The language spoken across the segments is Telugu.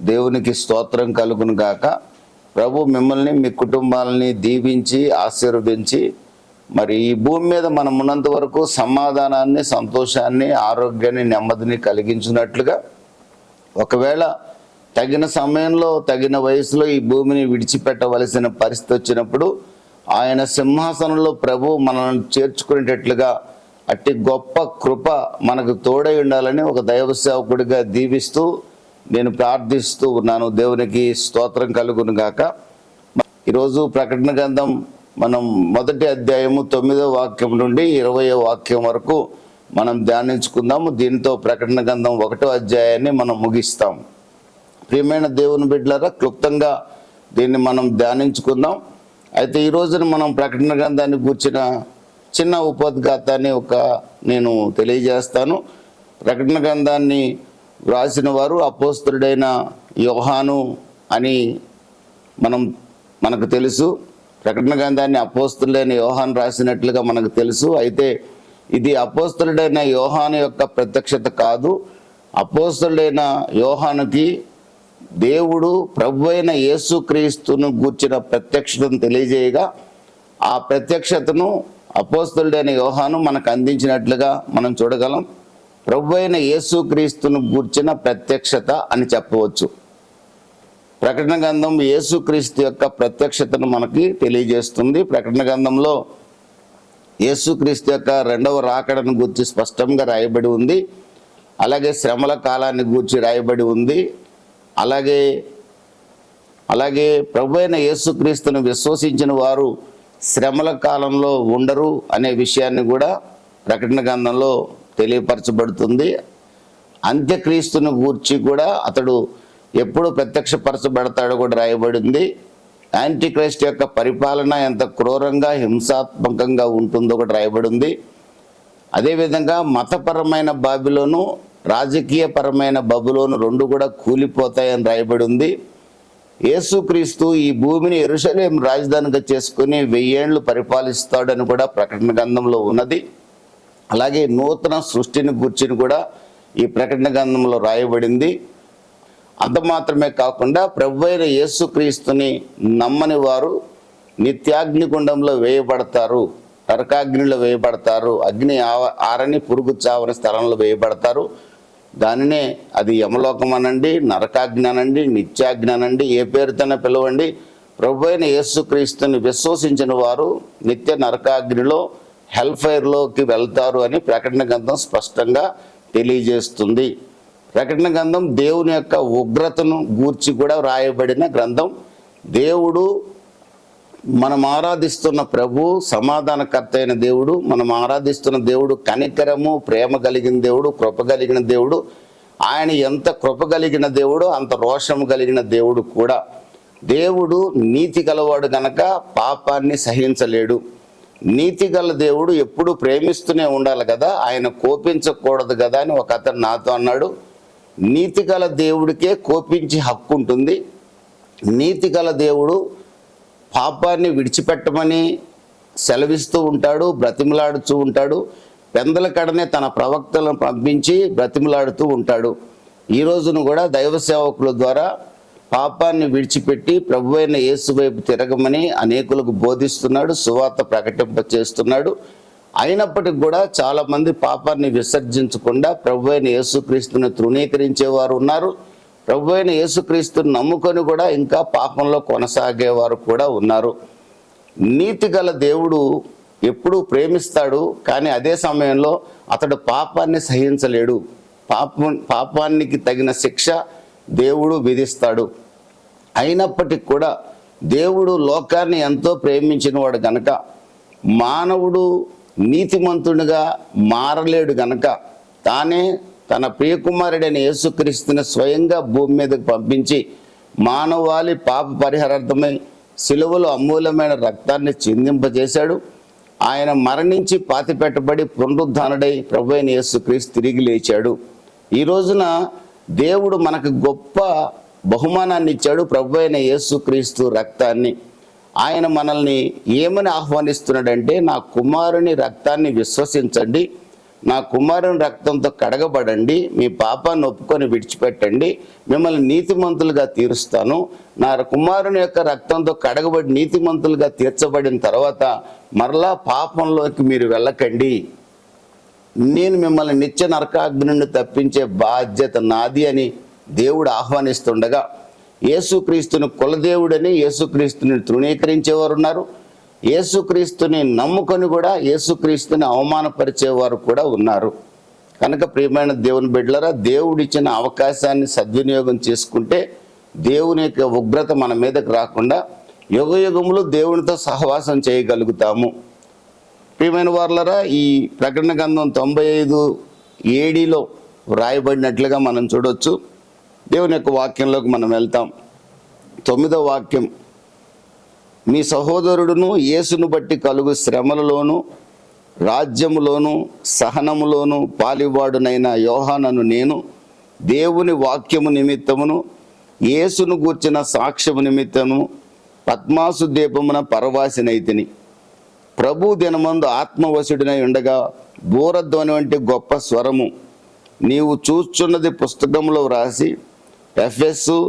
దేవునికి స్తోత్రం కలుగును గాక. ప్రభు మిమ్మల్ని మీ కుటుంబాలని దీవించి ఆశీర్వదించి మరి ఈ భూమి మీద మనం ఉన్నంత వరకు సమాధానాన్ని, సంతోషాన్ని, ఆరోగ్యాన్ని, నెమ్మదిని కలిగించినట్లుగా ఒకవేళ తగిన సమయంలో తగిన వయసులో ఈ భూమిని విడిచిపెట్టవలసిన పరిస్థితి వచ్చినప్పుడు ఆయన సింహాసనంలో ప్రభు మనల్ని చేర్చుకునేటట్లుగా అట్టి గొప్ప కృప మనకు తోడై ఉండాలని ఒక దైవ సేవకుడిగా దీవిస్తూ నేను ప్రార్థిస్తూ ఉన్నాను. దేవునికి స్తోత్రం కలుగును గాక. ఈరోజు ప్రకటన గ్రంథం మనం మొదటి అధ్యాయము 9వ వాక్యం నుండి 20వ వాక్యం వరకు మనం ధ్యానించుకుందాము. దీంతో ప్రకటన గ్రంథం 1వ అధ్యాయాన్ని మనం ముగిస్తాం. ప్రియమైన దేవుని బిడ్డలారా, క్లుప్తంగా దీన్ని మనం ధ్యానించుకుందాం. అయితే ఈ రోజున మనం ప్రకటన గ్రంథాన్ని గూర్చిన చిన్న ఉపోద్ఘాతాన్ని నేను తెలియజేస్తాను. ప్రకటన గ్రంథాన్ని వ్రాసిన వారు అపోస్తలుడైన యోహాను అని మనకు తెలుసు. ప్రకటన గ్రంథాన్ని అపోస్తలుడైన యోహాను రాసినట్లుగా మనకు తెలుసు. అయితే ఇది అపోస్తలుడైన యోహాను యొక్క ప్రత్యక్షత కాదు. అపోస్తలుడైన యోహానుకి దేవుడు ప్రభువైన యేసుక్రీస్తును గూర్చిన ప్రత్యక్షతను తెలియజేయగా ఆ ప్రత్యక్షతను అపోస్తలుడైన యోహాను మనకు అందించినట్లుగా మనం చూడగలం. ప్రభువైన యేసుక్రీస్తును గూర్చిన ప్రత్యక్షత అని చెప్పవచ్చు. ప్రకటన గ్రంథం యేసుక్రీస్తు యొక్క ప్రత్యక్షతను మనకి తెలియజేస్తుంది. ప్రకటన గ్రంథంలో యేసుక్రీస్తు యొక్క రెండవ రాకడను గూర్చి స్పష్టంగా రాయబడి ఉంది. అలాగే శ్రమల కాలాన్ని గూర్చి రాయబడి ఉంది. అలాగే ప్రభువైన యేసుక్రీస్తును విశ్వసించిన వారు శ్రమల కాలంలో ఉండరు అనే విషయాన్ని కూడా ప్రకటన గ్రంథంలో తెలియపరచబడుతుంది. అంత్యక్రీస్తును గూర్చి కూడా అతడు ఎప్పుడు ప్రత్యక్షపరచబడతాడో కూడా రాయబడింది. యాంటీక్రైస్ట్ యొక్క పరిపాలన ఎంత క్రూరంగా, హింసాత్మకంగా ఉంటుందో కూడా రాయబడింది. అదేవిధంగా మతపరమైన బాబిలోను, రాజకీయపరమైన బబులోను రెండు కూడా కూలిపోతాయని రాయబడి ఉంది. యేసుక్రీస్తు ఈ భూమిని యెరూషలేం రాజధానిగా చేసుకుని 1000 ఏళ్ళు పరిపాలిస్తాడని కూడా ప్రకటన గ్రంథంలో ఉన్నది. అలాగే నూతన సృష్టిని గుర్చిని కూడా ఈ ప్రకటన గ్రంథంలో రాయబడింది. అంత మాత్రమే కాకుండా ప్రభువైన యేసుక్రీస్తుని నమ్మని వారు నిత్యాగ్నిగుండంలో వేయబడతారు, నరకాగ్నిలో వేయబడతారు, అగ్ని ఆరని పురుగు చావని స్థలంలో వేయబడతారు. దానినే అది యమలోకం అనండి, నరకాగ్ని అనండి, నిత్యాగ్ని అనండి, ఏ పేరుతోనే పిలవండి. ప్రభువైన యేసుక్రీస్తుని విశ్వసించిన వారు నిత్య నరకాగ్నిలో, హెల్ ఫైర్లోకి వెళ్తారు అని ప్రకటన గ్రంథం స్పష్టంగా తెలియజేస్తుంది. ప్రకటన గ్రంథం దేవుని యొక్క ఉగ్రతను గూర్చి కూడా రాయబడిన గ్రంథం. దేవుడు మనం ఆరాధిస్తున్న ప్రభు సమాధానకర్త అయిన దేవుడు, మనం ఆరాధిస్తున్న దేవుడు కనికరము, ప్రేమ కలిగిన దేవుడు, కృప కలిగిన దేవుడు. ఆయన ఎంత కృప కలిగిన దేవుడు అంత రోషము కలిగిన దేవుడు కూడా. దేవుడు నీతి గలవాడు గనక పాపాన్ని సహించలేడు. నీతి గల దేవుడు ఎప్పుడు ప్రేమిస్తూనే ఉండాలి కదా, ఆయన కోపించకూడదు కదా అని ఒక అతను నాతో అన్నాడు. నీతి గల దేవుడికే కోపించి హక్కు ఉంటుంది. నీతి గల దేవుడు పాపాన్ని విడిచిపెట్టమని సెలవిస్తూ ఉంటాడు, బ్రతిమలాడుతూ ఉంటాడు. పెందల కడనే తన ప్రవక్తలను పంపించి బ్రతిమలాడుతూ ఉంటాడు. ఈ రోజును కూడా దైవ సేవకుల ద్వారా పాపాన్ని విడిచిపెట్టి ప్రభువైన యేసు వైపు తిరగమని అనేకులకు బోధిస్తున్నాడు, సువార్త ప్రకటింపచేస్తున్నాడు. అయినప్పటికీ కూడా చాలామంది పాపాన్ని విసర్జించకుండా ప్రభువైన యేసుక్రీస్తుని తృణీకరించేవారు ఉన్నారు. ప్రభువైన యేసుక్రీస్తుని నమ్ముకొని కూడా ఇంకా పాపంలో కొనసాగేవారు కూడా ఉన్నారు. నీతి గల దేవుడు ఎప్పుడూ ప్రేమిస్తాడు, కానీ అదే సమయంలో అతడు పాపాన్ని సహించలేడు. పాపానికి తగిన శిక్ష దేవుడు విధిస్తాడు. అయినప్పటికీ కూడా దేవుడు లోకాన్ని ఎంతో ప్రేమించిన వాడు గనక, మానవుడు నీతిమంతుడిగా మారలేడు గనక తానే తన ప్రియకుమారుడైన యేసుక్రీస్తుని స్వయంగా భూమి మీదకు పంపించి మానవాళి పాప పరిహారార్థమై సిలువలో అమూల్యమైన రక్తాన్ని చిందింపజేశాడు. ఆయన మరణించి పాతిపెట్టబడి పునరుద్ధానుడై ప్రభువైన యేసుక్రీస్తు తిరిగి లేచాడు. ఈ రోజున దేవుడు మనకు గొప్ప బహుమానాన్ని ఇచ్చాడు, ప్రభువైన యేసుక్రీస్తు రక్తాన్ని. ఆయన మనల్ని ఏమని ఆహ్వానిస్తున్నాడంటే, నా కుమారుని రక్తాన్ని విశ్వసించండి, నా కుమారుని రక్తంతో కడగబడండి, మీ పాపాన్ని ఒప్పుకొని విడిచిపెట్టండి, మిమ్మల్ని నీతిమంతులుగా తీరుస్తాను. నా కుమారుని యొక్క రక్తంతో కడగబడి నీతిమంతులుగా తీర్చబడిన తర్వాత మరలా పాపంలోకి మీరు వెళ్ళకండి, నేను మిమ్మల్ని నిత్య నరకాగ్ని నుండి తప్పించే బాధ్యత నాది అని దేవుడు ఆహ్వానిస్తుండగా, యేసుక్రీస్తుని కులదేవుడని యేసుక్రీస్తుని తృణీకరించేవారు ఉన్నారు. యేసుక్రీస్తుని నమ్ముకొని కూడా యేసుక్రీస్తుని అవమానపరిచేవారు కూడా ఉన్నారు. కనుక ప్రియమైన దేవుని బిడ్డలారా, దేవుడిచ్చిన అవకాశాన్ని సద్వినియోగం చేసుకుంటే దేవుని యొక్క ఉగ్రత మన మీదకి రాకుండా యుగయుగములు దేవునితో సహవాసం చేయగలుగుతాము. ప్రియమైన వారులారా, ఈ ప్రకటన గ్రంథం 95:7 వ్రాయబడినట్లుగా మనం చూడవచ్చు. దేవుని యొక్క వాక్యంలోకి మనం వెళ్తాం. 9వ వాక్యం, మీ సహోదరుడును యేసును బట్టి కలుగు శ్రమలలోను రాజ్యములోను సహనములోను పాలివాడునైన యోహానను నేను దేవుని వాక్యము నిమిత్తమును యేసును గూర్చిన సాక్ష్యము నిమిత్తము పద్మాసు దీపమున పరవాసినైతిని. ప్రభు దినమందు ఆత్మవశుడినై ఉండగా బూరధ్వని వంటి గొప్ప స్వరము నీవు చూచున్నది పుస్తకంలో వ్రాసి Ephesus,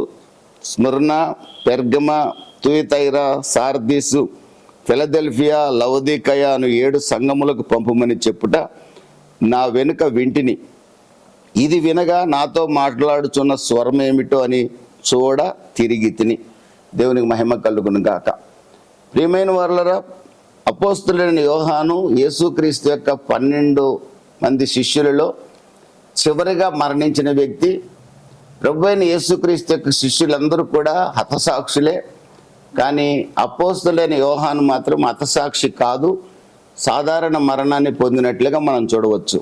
Smyrna, Pergamum, Thyatira, Sardis, Philadelphia, Laodicea అను 7 సంఘములకు పంపమని చెప్పుట నా వెనుక వింటిని. ఇది వినగా నాతో మాట్లాడుచున్న స్వరం ఏమిటో అని చూడ తిరిగి తిని. దేవునికి మహిమ కలుగును గాక. ప్రియమైన వారులారా, అపోస్తులైన యోహాను యేసుక్రీస్తు యొక్క 12 మంది శిష్యులలో చివరిగా మరణించిన వ్యక్తి. ప్రభువైన యేసుక్రీస్తు యొక్క శిష్యులందరూ కూడా హతసాక్షులే. కానీ అపోస్తులైన యోహాను మాత్రం హతసాక్షి కాదు, సాధారణ మరణాన్ని పొందినట్లుగా మనం చూడవచ్చు.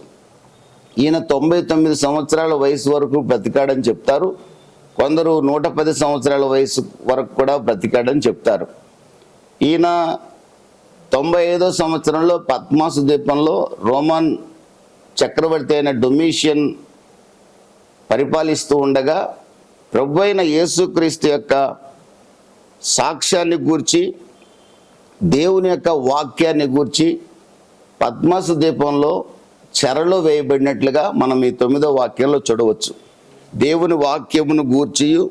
ఈయన 99 సంవత్సరాల వయసు వరకు బ్రతికాడని చెప్తారు. కొందరు 110 సంవత్సరాల వయసు వరకు కూడా బ్రతికాడని చెప్తారు. ఈయన 95వ సంవత్సరంలో పద్మాసు ద్వీపంలో రోమన్ చక్రవర్తి అయిన డొమిషియన్ పరిపాలిస్తూ ఉండగా ప్రభువైన యేసుక్రీస్తు యొక్క సాక్ష్యాన్ని గూర్చి, దేవుని యొక్క వాక్యాన్ని గూర్చి పద్మాసు ద్వీపంలో చెరలో వేయబడినట్లుగా మనం ఈ 9వ వాక్యంలో చూడవచ్చు. దేవుని వాక్యమును గూర్చియు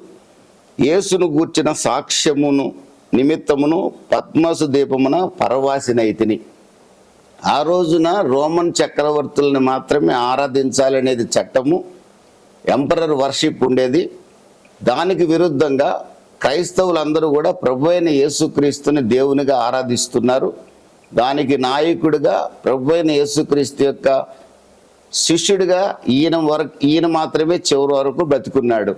యేసును గూర్చిన సాక్ష్యమును నిమిత్తమును పద్మాసు ద్వీపమున పరవాసినైతిని. ఆ రోజున రోమన్ చక్రవర్తులను మాత్రమే ఆరాధించాలనేది చట్టము, ఎంపరర్ వర్షిప్ ఉండేది. దానికి విరుద్ధంగా క్రైస్తవులందరూ కూడా ప్రభువైన యేసుక్రీస్తుని దేవునిగా ఆరాధిస్తున్నారు. దానికి నాయకుడిగా ప్రభువైన యేసుక్రీస్తు యొక్క శిష్యుడిగా ఈయన మాత్రమే చివరి వరకు బ్రతికున్నాడు.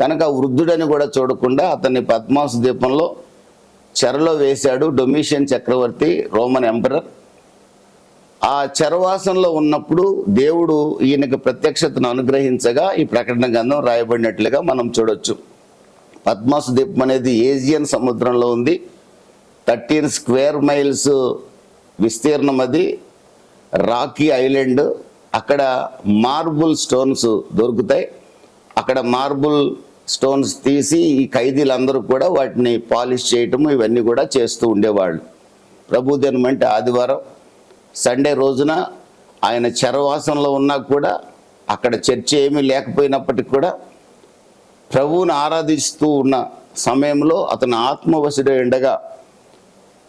కనుక వృద్ధుడని కూడా చూడకుండా అతన్ని పద్మాసు ద్వీపంలో చెరలో వేశాడు డొమిషియన్ చక్రవర్తి, రోమన్ ఎంపరర్. ఆ చెరవాసంలో ఉన్నప్పుడు దేవుడు ఈయనకు ప్రత్యక్షతను అనుగ్రహించగా ఈ ప్రకటన గ్రంథం రాయబడినట్లుగా మనం చూడొచ్చు. పద్మాసు ద్వీపం అనేది ఏజియన్ సముద్రంలో ఉంది. 13 స్క్వేర్ మైల్స్ విస్తీర్ణం. అది రాకీ ఐలాండ్. అక్కడ మార్బుల్ స్టోన్స్ దొరుకుతాయి. అక్కడ మార్బుల్ స్టోన్స్ తీసి ఈ ఖైదీలందరూ కూడా వాటిని పాలిష్ చేయటము ఇవన్నీ కూడా చేస్తూ ఉండేవాళ్ళు. ప్రభు దినం అంటే ఆదివారం, సండే రోజున ఆయన చెరవాసంలో ఉన్నా కూడా అక్కడ చర్చ ఏమీ లేకపోయినప్పటికీ కూడా ప్రభువుని ఆరాధిస్తూ ఉన్న సమయంలో అతను ఆత్మవశుడై ఉండగా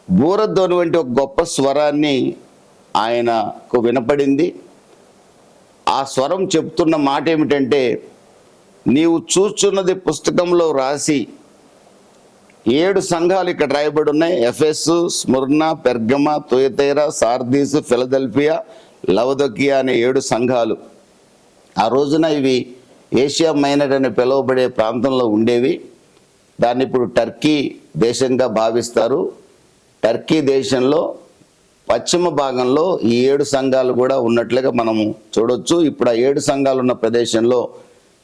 బూరధ్వని వంటి ఒక గొప్ప స్వరాన్ని ఆయనకు వినపడింది. ఆ స్వరం చెప్తున్న మాట ఏమిటంటే, నీవు చూచున్నది పుస్తకంలో రాసి 7 సంఘాలు ఇక్కడ రాయబడి ఉన్నాయి. Ephesus, Smyrna, Pergamum, Thyatira, Sardis, Philadelphia, Laodicea అనే 7 సంఘాలు. ఆ రోజున ఇవి ఏషియా మైనర్ అని పిలువబడే ప్రాంతంలో ఉండేవి. దాన్ని ఇప్పుడు టర్కీ దేశంగా భావిస్తారు. టర్కీ దేశంలో పశ్చిమ భాగంలో ఈ 7 సంఘాలు కూడా ఉన్నట్లుగా మనము చూడొచ్చు. ఇప్పుడు ఆ 7 సంఘాలు ఉన్న ప్రదేశంలో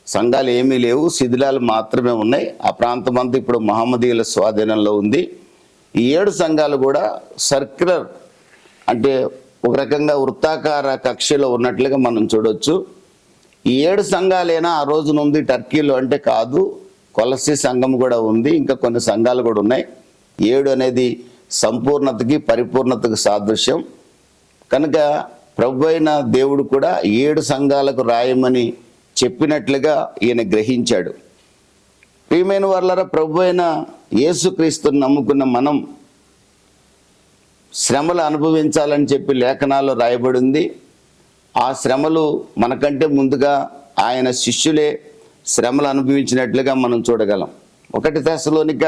సంఘాలు ఏమీ లేవు, శిథిలాలు మాత్రమే ఉన్నాయి. ఆ ప్రాంతం అంతా ఇప్పుడు మహమ్మదీయుల స్వాధీనంలో ఉంది. ఈ 7 సంఘాలు కూడా సర్క్యులర్, అంటే ఒక రకంగా వృత్తాకార కక్షలో ఉన్నట్లుగా మనం చూడొచ్చు. ఈ 7 సంఘాలేనా ఆ రోజున ఉంది టర్కీలో అంటే కాదు. కొలసి సంఘం కూడా ఉంది, ఇంకా కొన్ని సంఘాలు కూడా ఉన్నాయి. 7 అనేది సంపూర్ణతకి పరిపూర్ణతకు సాదృశ్యం. కనుక ప్రభు అయిన దేవుడు కూడా 7 సంఘాలకు రాయమని చెప్పినట్లుగా ఈయన గ్రహించాడు. ప్రియమైన వాళ్ళరా, ప్రభు అయిన యేసుక్రీస్తుని నమ్ముకున్న మనం శ్రమలు అనుభవించాలని చెప్పి లేఖనాల్లో రాయబడింది. ఆ శ్రమలు మనకంటే ముందుగా ఆయన శిష్యులే శ్రమలు అనుభవించినట్లుగా మనం చూడగలం. 1 తెస్సలోనిక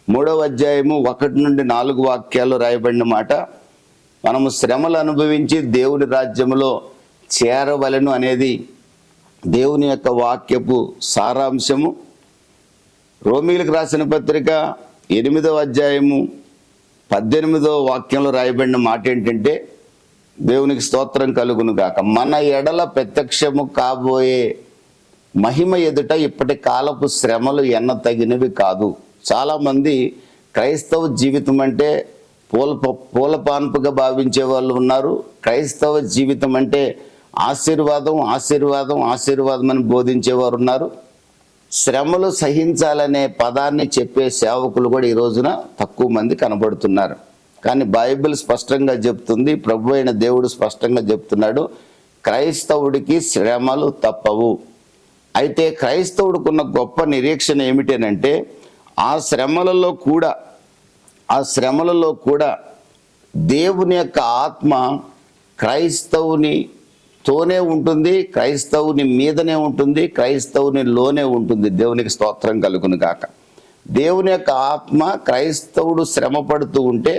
3వ అధ్యాయము 1 నుండి 4 వాక్యాలు రాయబడిన మాట, మనము శ్రమలు అనుభవించి దేవుని రాజ్యములో చేరవలెను అనేది దేవుని యొక్క వాక్యపు సారాంశము. రోమీలకు రాసిన పత్రిక 8వ అధ్యాయము 18వ వాక్యంలో రాయబడిన మాట ఏంటంటే, దేవునికి స్తోత్రం కలుగును గాక, మన ఎడల ప్రత్యక్షము కాబోయే మహిమ ఎదుట ఇప్పటి కాలపు శ్రమలు ఎన్న తగినవి కాదు. చాలామంది క్రైస్తవ జీవితం అంటే పూలపాన్పుగా భావించే వాళ్ళు ఉన్నారు. క్రైస్తవ జీవితం అంటే ఆశీర్వాదం ఆశీర్వాదం ఆశీర్వాదం అని బోధించేవారు ఉన్నారు. శ్రమలు సహించాలనే పదాన్ని చెప్పే సేవకులు కూడా ఈ రోజున తక్కువ మంది కనబడుతున్నారు. కానీ బైబిల్ స్పష్టంగా చెప్తుంది, ప్రభు అయిన దేవుడు స్పష్టంగా చెప్తున్నాడు, క్రైస్తవుడికి శ్రమలు తప్పవు. అయితే క్రైస్తవుడికున్న గొప్ప నిరీక్షణ ఏమిటనంటే, ఆ శ్రమలలో కూడా దేవుని యొక్క ఆత్మ క్రైస్తవునితోనే ఉంటుంది, క్రైస్తవుని మీదనే ఉంటుంది, క్రైస్తవునిలోనే ఉంటుంది. దేవునికి స్తోత్రం కలుగును గాక. దేవుని యొక్క ఆత్మ క్రైస్తవుడు శ్రమ పడుతూ ఉంటే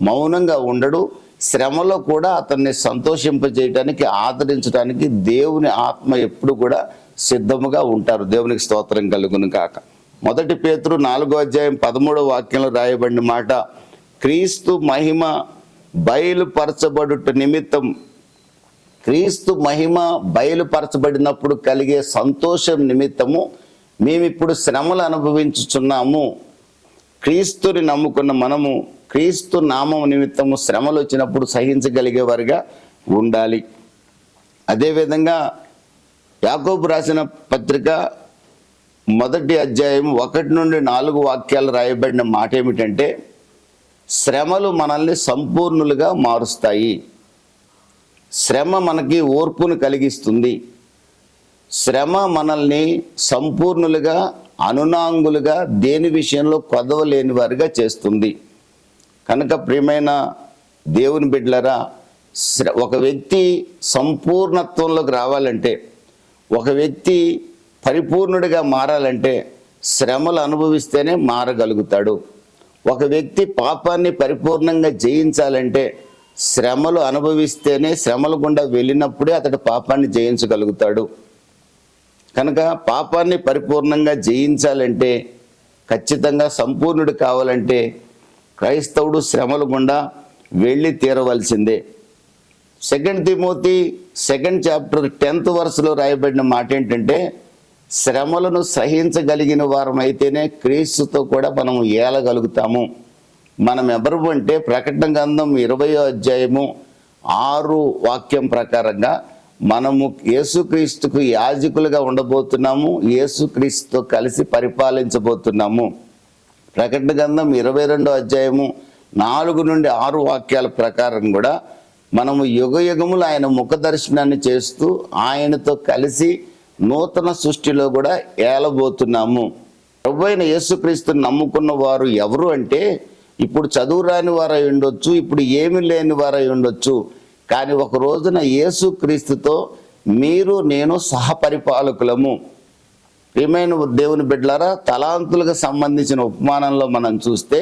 మౌనంగా ఉండడు. శ్రమలో కూడా అతన్ని సంతోషింపజేయడానికి, ఆదరించడానికి దేవుని ఆత్మ ఎప్పుడు కూడా సిద్ధముగా ఉంటారు. దేవునికి స్తోత్రం కలుగును గాక. 1 పేతురు 4వ అధ్యాయం 13వ వాక్యంలో రాయబడిన మాట, క్రీస్తు మహిమ బయలుపరచబడుట నిమిత్తం, క్రీస్తు మహిమ బయలుపరచబడినప్పుడు కలిగే సంతోషం నిమిత్తము మేమిప్పుడు శ్రమలు అనుభవించుచున్నాము. క్రీస్తుని నమ్ముకున్న మనము క్రీస్తు నామం నిమిత్తము శ్రమలు వచ్చినప్పుడు సహించగలిగే వారిగా ఉండాలి. అదేవిధంగా యాకోబు రాసిన పత్రిక 1వ అధ్యాయం 1 నుండి 4 వాక్యాలు రాయబడిన మాట ఏమిటంటే, శ్రమలు మనల్ని సంపూర్ణులుగా మారుస్తాయి. శ్రమ మనకి ఓర్పును కలిగిస్తుంది. శ్రమ మనల్ని సంపూర్ణులుగా, అనునాంగులుగా, దేని విషయంలో కొదవలేని వారిగా చేస్తుంది. కనుక ప్రియమైన దేవుని బిడ్డలారా, ఒక వ్యక్తి సంపూర్ణత్వంలోకి రావాలంటే, ఒక వ్యక్తి పరిపూర్ణుడిగా మారాలంటే శ్రమలు అనుభవిస్తేనే మారగలుగుతాడు. ఒక వ్యక్తి పాపాన్ని పరిపూర్ణంగా జయించాలంటే శ్రమలు అనుభవిస్తేనే, శ్రమల గుండా వెళ్ళినప్పుడే అతడు పాపాన్ని జయించగలుగుతాడు. కనుక పాపాన్ని పరిపూర్ణంగా జయించాలంటే, ఖచ్చితంగా సంపూర్ణుడు కావాలంటే క్రైస్తవుడు శ్రమల గుండా వెళ్ళి తీరవలసిందే. 2 తిమోతి 2వ చాప్టర్ 10th verseలో రాయబడిన మాట ఏంటంటే, శ్రమలను సహించగలిగిన వారమైతేనే క్రీస్తుతో కూడా మనం ఏలగలుగుతాము. మనం ఎవరు అంటే, ప్రకటన గ్రంథం 20వ అధ్యాయము 6 వాక్యం ప్రకారంగా మనము యేసుక్రీస్తుకు యాజకులుగా ఉండబోతున్నాము. యేసుక్రీస్తుతో కలిసి పరిపాలించబోతున్నాము. ప్రకటన గ్రంథం 22వ అధ్యాయము 4 నుండి 6 వాక్యాల ప్రకారం కూడా మనము యుగయుగములు ఆయన ముఖ దర్శనాన్ని చేస్తూ ఆయనతో కలిసి నూతన సృష్టిలో కూడా ఏలబోతున్నాము. ప్రభువైన యేసుక్రీస్తుని నమ్ముకున్న వారు ఎవరు అంటే, ఇప్పుడు చదువు రాని వారై ఉండొచ్చు, ఇప్పుడు ఏమీ లేని వారై ఉండొచ్చు, కానీ ఒక రోజున యేసుక్రీస్తుతో మీరు నేను సహపరిపాలకులము. ప్రియమైన దేవుని బిడ్డలారా, తలాంతులకు సంబంధించిన ఉపమానంలో మనం చూస్తే,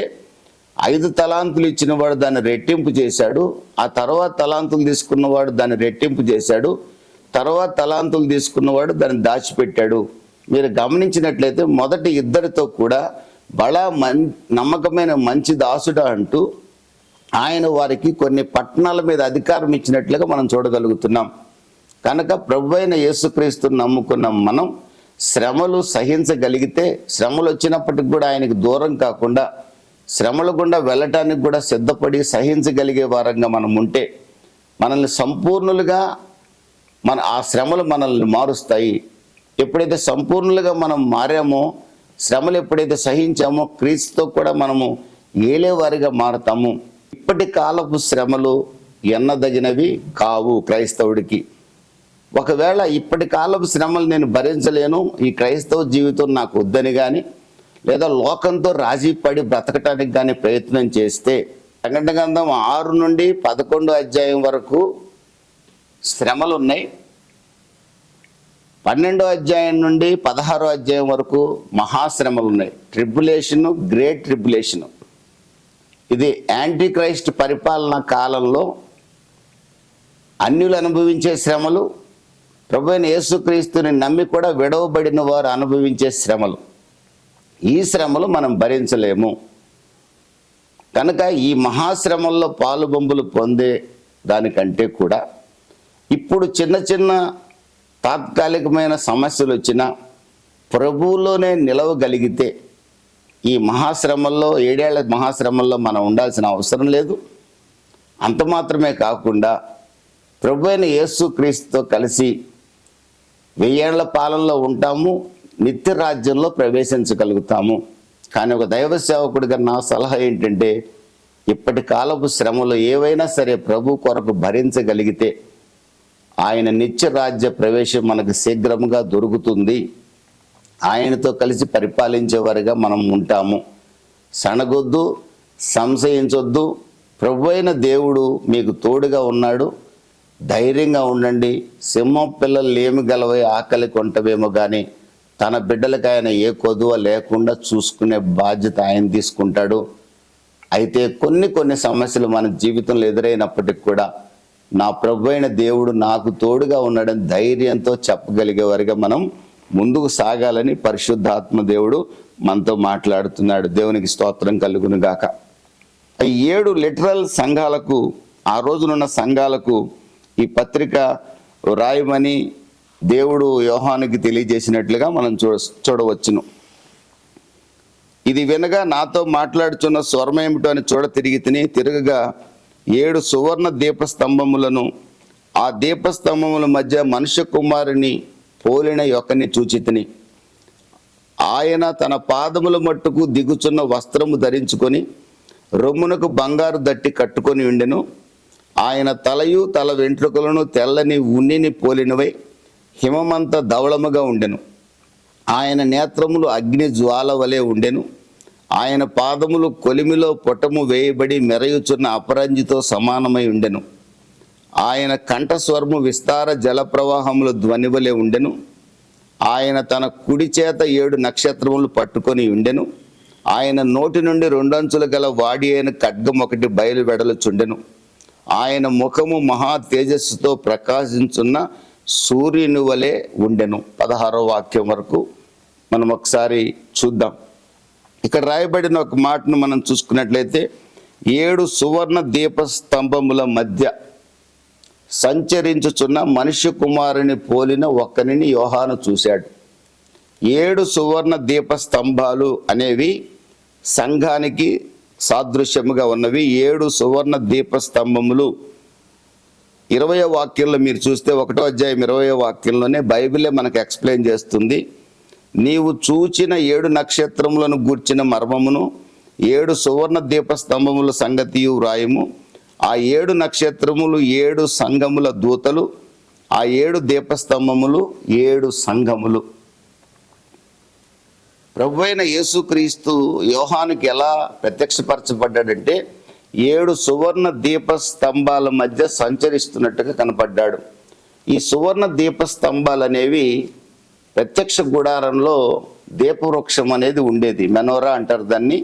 5 తలాంతులు ఇచ్చినవాడు దాన్ని రెట్టింపు చేశాడు. ఆ తర్వాత తలాంతులు తీసుకున్నవాడు దాన్ని రెట్టింపు చేశాడు. తర్వాత తలాంతులు తీసుకున్నవాడు దాన్ని దాచిపెట్టాడు. మీరు గమనించినట్లయితే మొదటి ఇద్దరితో కూడా నమ్మకమైన మంచి దాసుడా అంటూ ఆయన వారికి కొన్ని పట్టణాల మీద అధికారం ఇచ్చినట్లుగా మనం చూడగలుగుతున్నాం. కనుక ప్రభువైన యేసుక్రీస్తుని నమ్ముకున్న మనం శ్రమలు సహించగలిగితే, శ్రమలు వచ్చినప్పటికి కూడా ఆయనకు దూరం కాకుండా శ్రమల గుండా వెళ్ళటానికి కూడా సిద్ధపడి సహించగలిగే వారంగా మనం ఉంటే, మనల్ని సంపూర్ణులుగా ఆ శ్రమలు మనల్ని మారుస్తాయి. ఎప్పుడైతే సంపూర్ణులుగా మనం మారామో, శ్రమలు ఎప్పుడైతే సహించామో, క్రీస్తుతో కూడా మనము ఏలేవారిగా మారుతాము. ఇప్పటి కాలపు శ్రమలు ఎన్నదగినవి కావు క్రైస్తవుడికి. ఒకవేళ ఇప్పటి కాలపు శ్రమలు నేను భరించలేను, ఈ క్రైస్తవ జీవితం నాకు వద్దని కానీ, లేదా లోకంతో రాజీ పడి బ్రతకటానికి కానీ ప్రయత్నం చేస్తే, ప్రకటన గ్రంథం 6 నుండి 11 అధ్యాయం వరకు శ్రమలు ఉన్నాయి. 12 అధ్యాయం నుండి 16 అధ్యాయం వరకు మహాశ్రమలు ఉన్నాయి. ట్రిబులేషను, గ్రేట్ ట్రిబులేషను. ఇది యాంటీ క్రైస్ట్ పరిపాలన కాలంలో అన్యులు అనుభవించే శ్రమలు, ప్రభువైన యేసుక్రీస్తుని నమ్మి కూడా విడవబడిన వారు అనుభవించే శ్రమలు. ఈ శ్రమలు మనం భరించలేము కనుక ఈ మహాశ్రమల్లో పాలుబొంబులు పొందే దానికంటే కూడా ఇప్పుడు చిన్న చిన్న తాత్కాలికమైన సమస్యలు వచ్చినా ప్రభువులోనే నిలవగలిగితే ఈ మహాశ్రమల్లో, 7 ఏళ్ల మహాశ్రమల్లో మనం ఉండాల్సిన అవసరం లేదు. అంత మాత్రమే కాకుండా ప్రభువైన యేసుక్రీస్తుతో కలిసి 1000 ఏళ్ల పాలనలో ఉంటాము, నిత్య రాజ్యంలో ప్రవేశించగలుగుతాము. కానీ ఒక దైవ సేవకుడిగా నా సలహా ఏంటంటే, ఇప్పటి కాలపు శ్రమలు ఏవైనా సరే ప్రభు కొరకు భరించగలిగితే ఆయన నిత్య రాజ్య ప్రవేశం మనకు శీఘ్రముగా దొరుకుతుంది. ఆయనతో కలిసి పరిపాలించేవారిగా మనం ఉంటాము. సణగొద్దు, సంశయించొద్దు. ప్రభువైన దేవుడు మీకు తోడుగా ఉన్నాడు. ధైర్యంగా ఉండండి. సింహం పిల్లలు ఏమి గలవై ఆకలి కొంటవేమో కానీ తన బిడ్డలకు ఆయన ఏ కొదువ లేకుండా చూసుకునే బాధ్యత ఆయన తీసుకుంటాడు. అయితే కొన్ని సమస్యలు మన జీవితంలో ఎదురైనప్పటికి కూడా నా ప్రభువైన దేవుడు నాకు తోడుగా ఉన్నాడని ధైర్యంతో చెప్పగలిగేవారిగా మనం ముందుకు సాగాలని పరిశుద్ధాత్మ దేవుడు మనతో మాట్లాడుతున్నాడు. దేవునికి స్తోత్రం కలుగును గాక. 7 లిటరల్ సంఘాలకు, ఆ రోజునున్న సంఘాలకు ఈ పత్రిక రాయమని దేవుడు యోహానుకి తెలియజేసినట్లుగా మనం చూడవచ్చును. ఇది వినగా నాతో మాట్లాడుచున్న స్వరమేమిటో అని తిరగగా 7 సువర్ణ దీపస్తంభములను, ఆ దీపస్తంభముల మధ్య మనుష్య కుమారుని పోలిన యొక్కని చూచితిని. ఆయన తన పాదముల మట్టుకు దిగుచున్న వస్త్రము ధరించుకొని రొమ్మునకు బంగారు దట్టి కట్టుకొని ఉండెను. ఆయన తలయు తల వెంట్రుకలను తెల్లని ఉన్నిని పోలినవై హిమమంత ధవళముగా ఉండెను. ఆయన నేత్రములు అగ్ని జ్వాల వలె ఉండెను. ఆయన పాదములు కొలిమిలో పొటము వేయబడి మెరయుచున్న అపరంజితో సమానమై ఉండెను. ఆయన కంఠస్వరము విస్తార జల ప్రవాహముల ధ్వని వలె ఉండెను. ఆయన తన కుడి చేత 7 నక్షత్రములు పట్టుకొని ఉండెను. ఆయన నోటి నుండి 2 అంచులు గల వాడి అయిన ఖడ్గం ఒకటి బయలు వెడలుచుండెను. ఆయన ముఖము మహా తేజస్సుతో ప్రకాశించున్న సూర్యుని వలె ఉండెను. 16వ వాక్యం వరకు మనం ఒకసారి చూద్దాం. ఇక్కడ రాయబడిన ఒక మాటను మనం చూసుకున్నట్లయితే, 7 సువర్ణ దీప స్తంభముల మధ్య సంచరించుచున్న మనుష్య కుమారుని పోలిన ఒక్కనిని యోహాను చూశాడు. 7 సువర్ణ దీప స్తంభాలు అనేవి సంఘానికి సాదృశ్యముగా ఉన్నవి. 7 సువర్ణ దీప స్తంభములు 20వ వాక్యంలో మీరు చూస్తే 1వ అధ్యాయం 20వ వాక్యంలోనే బైబిలే మనకు ఎక్స్ప్లెయిన్ చేస్తుంది. నీవు చూచిన 7 నక్షత్రములను గూర్చిన మర్మమును 7 సువర్ణ దీప స్తంభముల సంగతియు వ్రాయము. ఆ 7 నక్షత్రములు 7 సంఘముల దూతలు, ఆ 7 దీపస్తంభములు 7 సంఘములు. ప్రభువైన యేసుక్రీస్తు యోహానుకి ఎలా ప్రత్యక్షపరచబడ్డాడంటే 7 సువర్ణ దీప స్తంభాల మధ్య సంచరిస్తున్నట్టుగా కనపడ్డాడు. ఈ సువర్ణ దీప స్తంభాలు అనేవి ప్రత్యక్ష గుడారంలో దీపవృక్షం అనేది ఉండేది. మెనోరా అంటారు దాన్ని.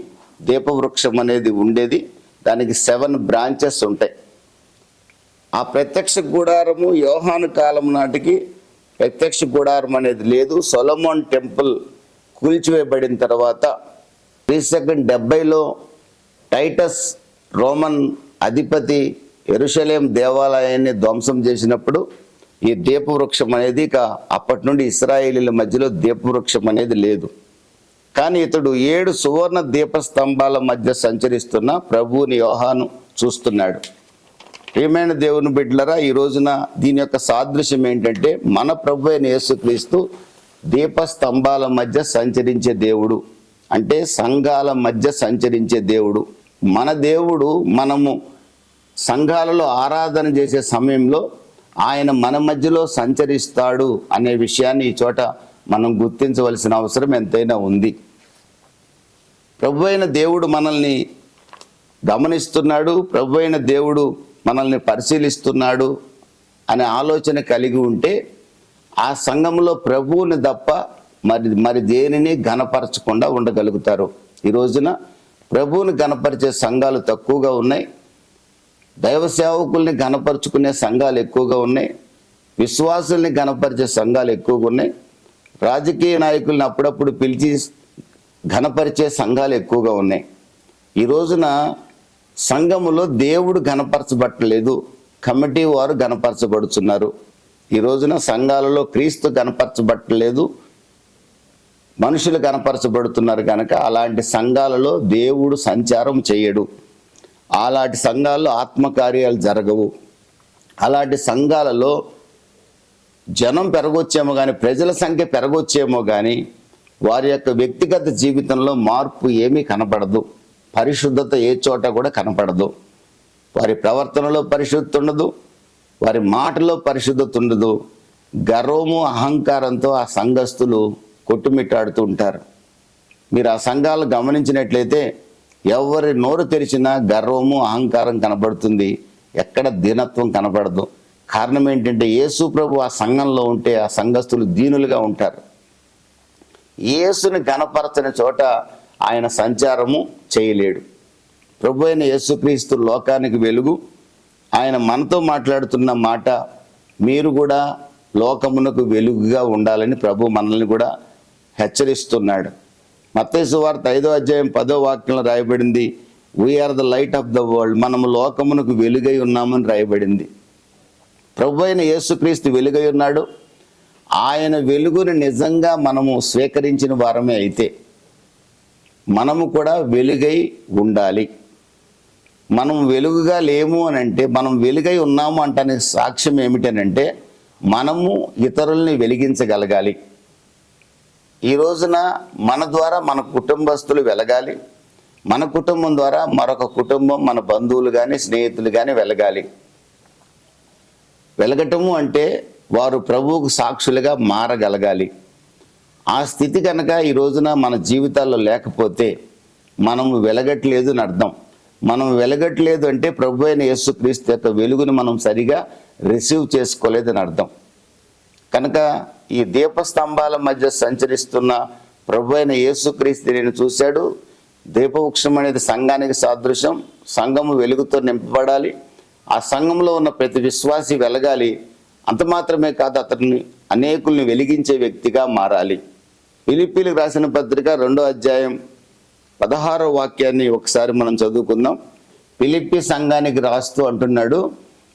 దీపవృక్షం అనేది ఉండేది. దానికి 7 బ్రాంచెస్ ఉంటాయి. ఆ ప్రత్యక్ష గుడారము యోహాను కాలం నాటికి ప్రత్యక్ష గుడారం అనేది లేదు. సొలొమోన్ టెంపుల్ కూల్చివేయబడిన తర్వాత 370లో టైటస్ రోమన్ అధిపతి యెరూషలేం దేవాలయాన్ని ధ్వంసం చేసినప్పుడు ఈ దీపవృక్షం అనేది ఇక అప్పటి నుండి ఇశ్రాయేలీల మధ్యలో దీపవృక్షం అనేది లేదు. కానీ ఇతడు 7 సువర్ణ దీపస్తంభాల మధ్య సంచరిస్తున్న ప్రభువుని యోహాను చూస్తున్నాడు. ప్రియమైన దేవుని బిడ్డలరా, ఈ రోజున దీని యొక్క సాదృశ్యం ఏంటంటే, మన ప్రభు అయిన యేసుక్రీస్తు దీపస్తంభాల మధ్య సంచరించే దేవుడు, అంటే సంఘాల మధ్య సంచరించే దేవుడు. మన దేవుడు మనము సంఘాలలో ఆరాధన చేసే సమయంలో ఆయన మన మధ్యలో సంచరిస్తాడు అనే విషయాన్ని ఈ చోట మనం గుర్తించవలసిన అవసరం ఎంతైనా ఉంది. ప్రభువైన దేవుడు మనల్ని గమనిస్తున్నాడు, ప్రభువైన దేవుడు మనల్ని పరిశీలిస్తున్నాడు అనే ఆలోచన కలిగి ఉంటే ఆ సంఘంలో ప్రభువుని తప్ప మరి దేనిని ఘనపరచకుండా ఉండగలుగుతారు. ఈ రోజున ప్రభువుని ఘనపరిచే సంఘాలు తక్కువగా ఉన్నాయి, దైవ సేవకుల్ని ఘనపరుచుకునే సంఘాలు ఎక్కువగా ఉన్నాయి, విశ్వాసుల్ని ఘనపరిచే సంఘాలు ఎక్కువగా ఉన్నాయి, రాజకీయ నాయకుల్ని అప్పుడప్పుడు పిలిచి ఘనపరిచే సంఘాలు ఎక్కువగా ఉన్నాయి. ఈ రోజున సంఘములో దేవుడు ఘనపరచబట్టలేదు, కమిటీ వారు ఘనపరచబడుతున్నారు. ఈ రోజున సంఘాలలో క్రీస్తు ఘనపరచబట్టలేదు, మనుషులు కనపరచబడుతున్నారు కనుక అలాంటి సంఘాలలో దేవుడు సంచారం చేయడు. అలాంటి సంఘాల్లో ఆత్మకార్యాలు జరగవు. అలాంటి సంఘాలలో జనం పెరగొచ్చేమో కానీ, ప్రజల సంఖ్య పెరగొచ్చేమో కానీ వారి యొక్క వ్యక్తిగత జీవితంలో మార్పు ఏమీ కనపడదు. పరిశుద్ధత ఏ చోట కూడా కనపడదు. వారి ప్రవర్తనలో పరిశుద్ధత ఉండదు, వారి మాటలో పరిశుద్ధత ఉండదు. గర్వము అహంకారంతో ఆ సంఘస్థులు కొట్టుమిట్టాడుతూ ఉంటారు. మీరు ఆ సంఘాలు గమనించినట్లయితే ఎవరి నోరు తెరిచినా గర్వము అహంకారం కనబడుతుంది, ఎక్కడ దీనత్వం కనపడదు. కారణం ఏంటంటే యేసు ప్రభు ఆ సంఘంలో ఉంటే ఆ సంఘస్థులు దీనులుగా ఉంటారు. యేసుని ఘనపరచని చోట ఆయన సంచారము చేయలేడు. ప్రభు అయిన యేసుక్రీస్తు లోకానికి వెలుగు. ఆయన మనతో మాట్లాడుతున్న మాట, మీరు కూడా లోకమునకు వెలుగుగా ఉండాలని ప్రభు మనల్ని కూడా హెచ్చరిస్తున్నాడు. మత్తయి సువార్త 5వ అధ్యాయం 10వ వాక్యంలో రాయబడింది, we are the light of the world, మనము లోకమునకు వెలుగై ఉన్నామని రాయబడింది. ప్రభు అయిన యేసుక్రీస్తు వెలుగై ఉన్నాడు. ఆయన వెలుగుని నిజంగా మనము స్వీకరించిన వారమే అయితే మనము కూడా వెలుగై ఉండాలి. మనం వెలుగుగా లేము అని అంటే, మనం వెలుగై ఉన్నాము అంటానికి సాక్ష్యం ఏమిటనంటే మనము ఇతరుల్ని వెలిగించగలగాలి. ఈ రోజున మన ద్వారా మన కుటుంబస్తులు వెలగాలి, మన కుటుంబం ద్వారా మరొక కుటుంబం, మన బంధువులు కానీ స్నేహితులు కానీ వెలగాలి. వెలగటము అంటే వారు ప్రభువుకు సాక్షులుగా మారగలగాలి. ఆ స్థితి కనుక ఈ రోజున మన జీవితాల్లో లేకపోతే మనము వెలగట్లేదు అని అర్థం. మనం వెలగట్లేదు అంటే ప్రభు అయిన యేసుక్రీస్తు యొక్క వెలుగును మనం సరిగా రిసీవ్ చేసుకోలేదని అర్థం. కనుక ఈ దీపస్తంభాల మధ్య సంచరిస్తున్న ప్రభు అయిన యేసుక్రీస్తు నేను చూశాడు. దీపవృక్షం అనేది సంఘానికి సాదృశ్యం. సంఘము వెలుగుతో నింపబడాలి. ఆ సంఘంలో ఉన్న ప్రతి విశ్వాసి వెలగాలి. అంత మాత్రమే కాదు, అతన్ని అనేకుల్ని వెలిగించే వ్యక్తిగా మారాలి. ఫిలిప్పీలకు రాసిన పత్రిక 2వ అధ్యాయం 16వ వాక్యాన్ని ఒకసారి మనం చదువుకుందాం. ఫిలిప్పీ సంఘానికి రాస్తూ అంటున్నాడు,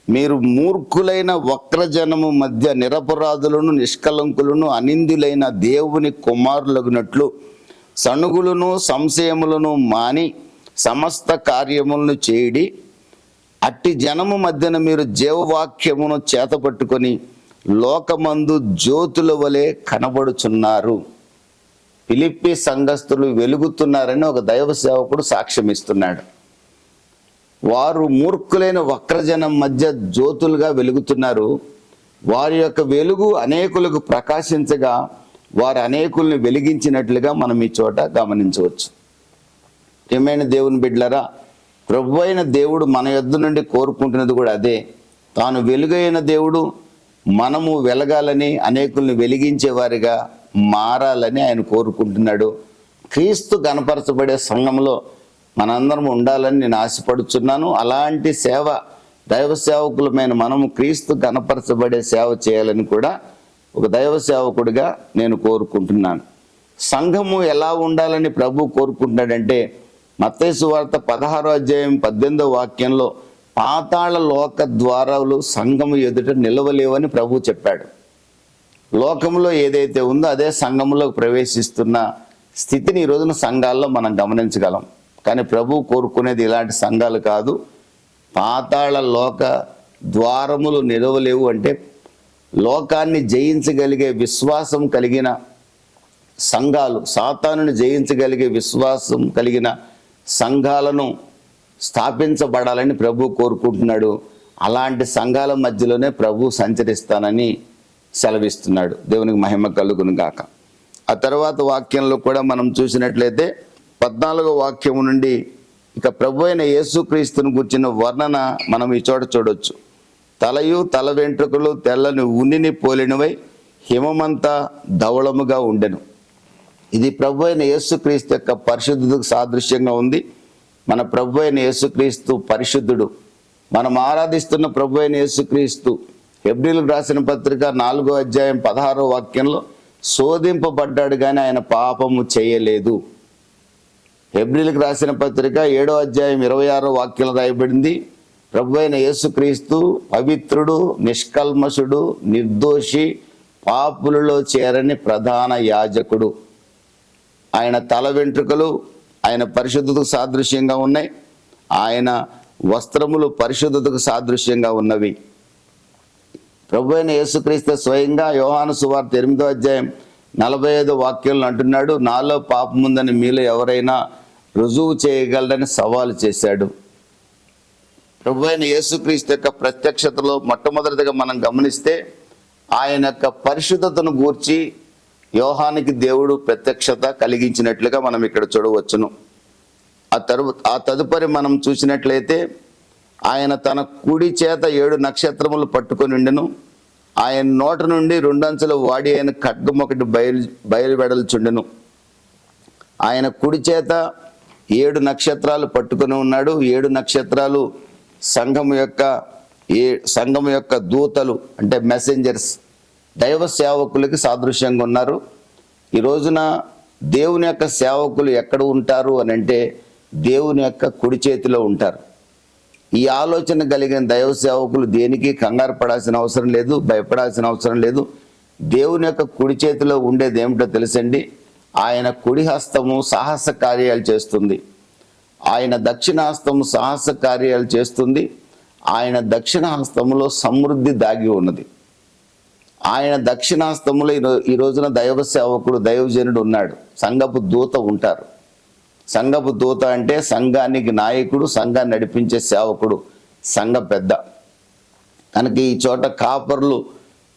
మీరు మూర్ఖులైన వక్రజనము మధ్య నిరపరాధులను, నిష్కలంకులను, అనిందులైన దేవుని కుమారులగునట్లు సణుగులను సంశయములను మాని సమస్త కార్యములను చేయడి. అట్టి జనము మధ్యన మీరు జీవవాక్యమును చేతపట్టుకొని లోకమందు జ్యోతుల వలె కనబడుచున్నారు. ఫిలిప్పీ సంఘస్థులు వెలుగుతున్నారని ఒక దైవ సేవకుడు సాక్ష్యం ఇస్తున్నాడు. వారు మూర్ఖులైన వక్రజనం మధ్య జ్యోతులుగా వెలుగుతున్నారు. వారి యొక్క వెలుగు అనేకులకు ప్రకాశించగా వారు అనేకుల్ని వెలిగించినట్లుగా మనం ఈ చోట గమనించవచ్చు. ప్రియమైన దేవుని బిడ్డలారా, ప్రభు అయిన దేవుడు మన యొద్ద నుండి కోరుకుంటున్నది కూడా అదే. తాను వెలుగైన దేవుడు మనము వెలగాలని, అనేకుల్ని వెలిగించే వారిగా మారాలని ఆయన కోరుకుంటున్నాడు. క్రీస్తు గణపరచబడే సంఘంలో మనందరం ఉండాలని నేను ఆశపడుచున్నాను. అలాంటి సేవ, దైవ సేవకులమైన మనము క్రీస్తు గణపరచబడే సేవ చేయాలని కూడా ఒక దైవ సేవకుడిగా నేను కోరుకుంటున్నాను. సంఘము ఎలా ఉండాలని ప్రభు కోరుకుంటున్నాడంటే మత్తయి సువార్త 16వ అధ్యాయం 18వ వాక్యంలో పాతాళ లోక ద్వారాలు సంఘము ఎదుట నిలవలేవని ప్రభు చెప్పాడు. లోకంలో ఏదైతే ఉందో అదే సంఘంలో ప్రవేశిస్తున్న స్థితిని ఈ రోజున సంఘాల్లో మనం గమనించగలం. కానీ ప్రభు కోరుకునేది ఇలాంటి సంఘాలు కాదు. పాతాళ లోక ద్వారములు నిలవలేవు అంటే లోకాన్ని జయించగలిగే విశ్వాసం కలిగిన సంఘాలు, సాతానుని జయించగలిగే విశ్వాసం కలిగిన సంఘాలను స్థాపించబడాలని ప్రభు కోరుకుంటున్నాడు. అలాంటి సంఘాల మధ్యలోనే ప్రభు సంచరిస్తానని సెలవిస్తున్నాడు. దేవునికి మహిమ కలుగును గాక. ఆ తర్వాత వాక్యంలో కూడా మనం చూసినట్లయితే 14వ వాక్యం నుండి ఇక ప్రభు అయిన యేసుక్రీస్తును గుర్చిన వర్ణన మనం ఈ చోట చూడొచ్చు. తలయు తల వెంట్రుకలు తెల్లని ఉన్నిని పోలినవై హిమమంతా ధవళముగా ఉండెను. ఇది ప్రభు అయిన యేసుక్రీస్తు యొక్క పరిశుద్ధతకు సాదృశ్యంగా ఉంది. మన ప్రభు అయిన యేసుక్రీస్తు పరిశుద్ధుడు. మనం ఆరాధిస్తున్న ప్రభు అయిన యేసుక్రీస్తు హెబ్రీయులకు రాసిన పత్రిక 4వ అధ్యాయం 16వ వాక్యంలో శోధింపబడ్డాడు కానీ ఆయన పాపము చేయలేదు. హెబ్రీయులకు రాసిన పత్రిక 7వ అధ్యాయం 26వ వాక్యంలో రాయబడింది, ప్రభు అయిన యేసుక్రీస్తు పవిత్రుడు, నిష్కల్మషుడు, నిర్దోషి, పాపులలో చేరని ప్రధాన యాజకుడు. ఆయన తల వెంట్రుకలు ఆయన పరిశుద్ధతకు సాదృశ్యంగా ఉన్నాయి. ఆయన వస్త్రములు పరిశుద్ధతకు సాదృశ్యంగా ఉన్నవి. ప్రభు అయిన యేసుక్రీస్తు స్వయంగా యోహాను సువార్త 8వ అధ్యాయం 45వ వాక్యంలో అంటున్నాడు, నాలో పాపం ఉందని మీలో ఎవరైనా రుజువు చేయగలరని సవాలు చేశాడు. ప్రభు అయిన యేసుక్రీస్తు యొక్క ప్రత్యక్షతలో మొట్టమొదటిగా మనం గమనిస్తే ఆయన యొక్క పరిశుద్ధతను గూర్చి యోహానికి దేవుడు ప్రత్యక్షత కలిగించినట్లుగా మనం ఇక్కడ చూడవచ్చును. ఆ తదుపరి మనం చూసినట్లయితే ఆయన తన కుడి చేత 7 నక్షత్రములు పట్టుకొని ఉండెను. ఆయన నోట నుండి 2 అంచుల వాడి అయిన ఖడ్గం ఒకటి బయలువెడల్చుండెను. ఆయన కుడి చేత 7 నక్షత్రాలు పట్టుకొని ఉన్నాడు. 7 నక్షత్రాలు సంఘము యొక్క దూతలు అంటే మెసెంజర్స్, దైవ సేవకులకి సాదృశ్యంగా ఉన్నారు. ఈ రోజున దేవుని యొక్క సేవకులు ఎక్కడ ఉంటారు అని అంటే దేవుని యొక్క కుడి చేతిలో ఉంటారు. ఈ ఆలోచన కలిగిన దైవ సేవకులు దేనికి కంగారు పడాల్సిన అవసరం లేదు, భయపడాల్సిన అవసరం లేదు. దేవుని యొక్క కుడి చేతిలో ఉండేది ఏమిటో తెలుసండి, ఆయన కుడి హస్తము సాహస కార్యాలు చేస్తుంది. ఆయన దక్షిణ హస్తము సాహస కార్యాలు చేస్తుంది. ఆయన దక్షిణ హస్తములో సమృద్ధి దాగి ఉన్నది. ఆయన దక్షిణాస్తములో ఈ రోజున దైవ సేవకుడు, దైవజనుడు ఉన్నాడు. సంఘపు దూత ఉంటారు. సంఘపు దూత అంటే సంఘానికి నాయకుడు, సంఘాన్ని నడిపించే సేవకుడు, సంఘ పెద్ద. కనుక ఈ చోట కాపర్లు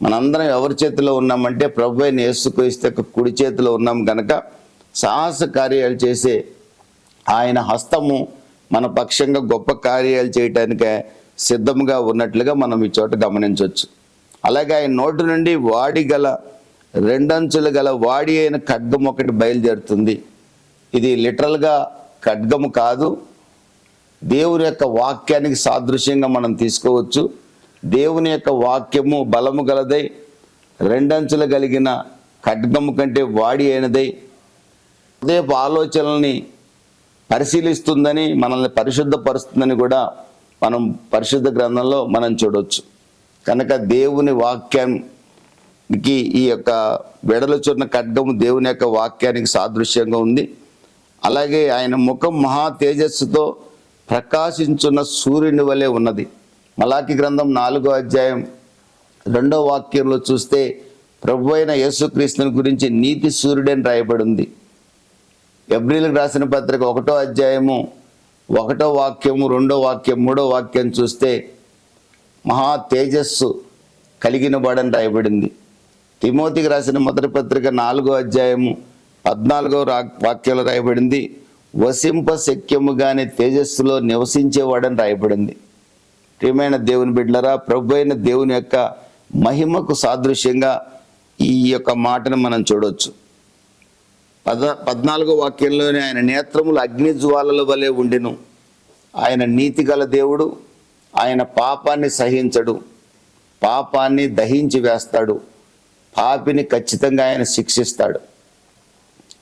మనందరం ఎవరి చేతిలో ఉన్నామంటే ప్రభు అయిన యేసుక్రీస్తు యొక్క కుడి చేతిలో ఉన్నాం. కనుక సాహస కార్యాలు చేసే ఆయన హస్తము మన పక్షంగా గొప్ప కార్యాలు చేయటానికే సిద్ధంగా ఉన్నట్లుగా మనం ఈ చోట గమనించవచ్చు. అలాగే ఆయన నోటి నుండి వాడి గల 2 అంచులు గల వాడి అయిన ఖడ్గం ఒకటి బయలుదేరుతుంది. ఇది లిటరల్గా ఖడ్గము కాదు, దేవుని యొక్క వాక్యానికి సాదృశ్యంగా మనం తీసుకోవచ్చు. దేవుని యొక్క వాక్యము బలము గలదై 2 అంచులు కలిగిన ఖడ్గము కంటే వాడి అయినదై హృదయపు ఆలోచనల్ని పరిశీలిస్తుందని, మనల్ని పరిశుద్ధపరుస్తుందని కూడా మనం పరిశుద్ధ గ్రంథంలో మనం చూడవచ్చు. కనుక దేవుని వాక్యానికి ఈ యొక్క వెడలుచున్న ఖడ్గము దేవుని యొక్క వాక్యానికి సాదృశ్యంగా ఉంది. అలాగే ఆయన ముఖం మహా తేజస్సుతో ప్రకాశించున్న సూర్యుని వలె ఉన్నది. మలాకి గ్రంథం 4వ అధ్యాయం 2వ వాక్యంలో చూస్తే ప్రభు అయిన యేసుక్రీస్తుని గురించి నీతి సూర్యుడని రాయబడి ఉంది. హెబ్రీయులకు రాసిన పత్రిక 1వ అధ్యాయము 1వ వాక్యము 2వ వాక్యం 3వ వాక్యం చూస్తే మహా తేజస్సు కలిగిన వాడని రాయబడింది. తిమోతికి రాసిన మొదటి పత్రిక 4వ అధ్యాయము 14వ వాక్యంలో రాయబడింది, వసింప శక్యముగానే తేజస్సులో నివసించేవాడని రాయబడింది. ప్రియమైన దేవుని బిడ్డలారా, ప్రభు అయిన దేవుని యొక్క మహిమకు సాదృశ్యంగా ఈ యొక్క మాటను మనం చూడవచ్చు. 14వ వాక్యంలోనే ఆయన నేత్రములు అగ్ని జ్వాలల వలె ఉండెను. ఆయన నీతి గల దేవుడు. ఆయన పాపాన్ని సహించడు, పాపాన్ని దహించి వేస్తాడు. పాపిని ఖచ్చితంగా ఆయన శిక్షిస్తాడు.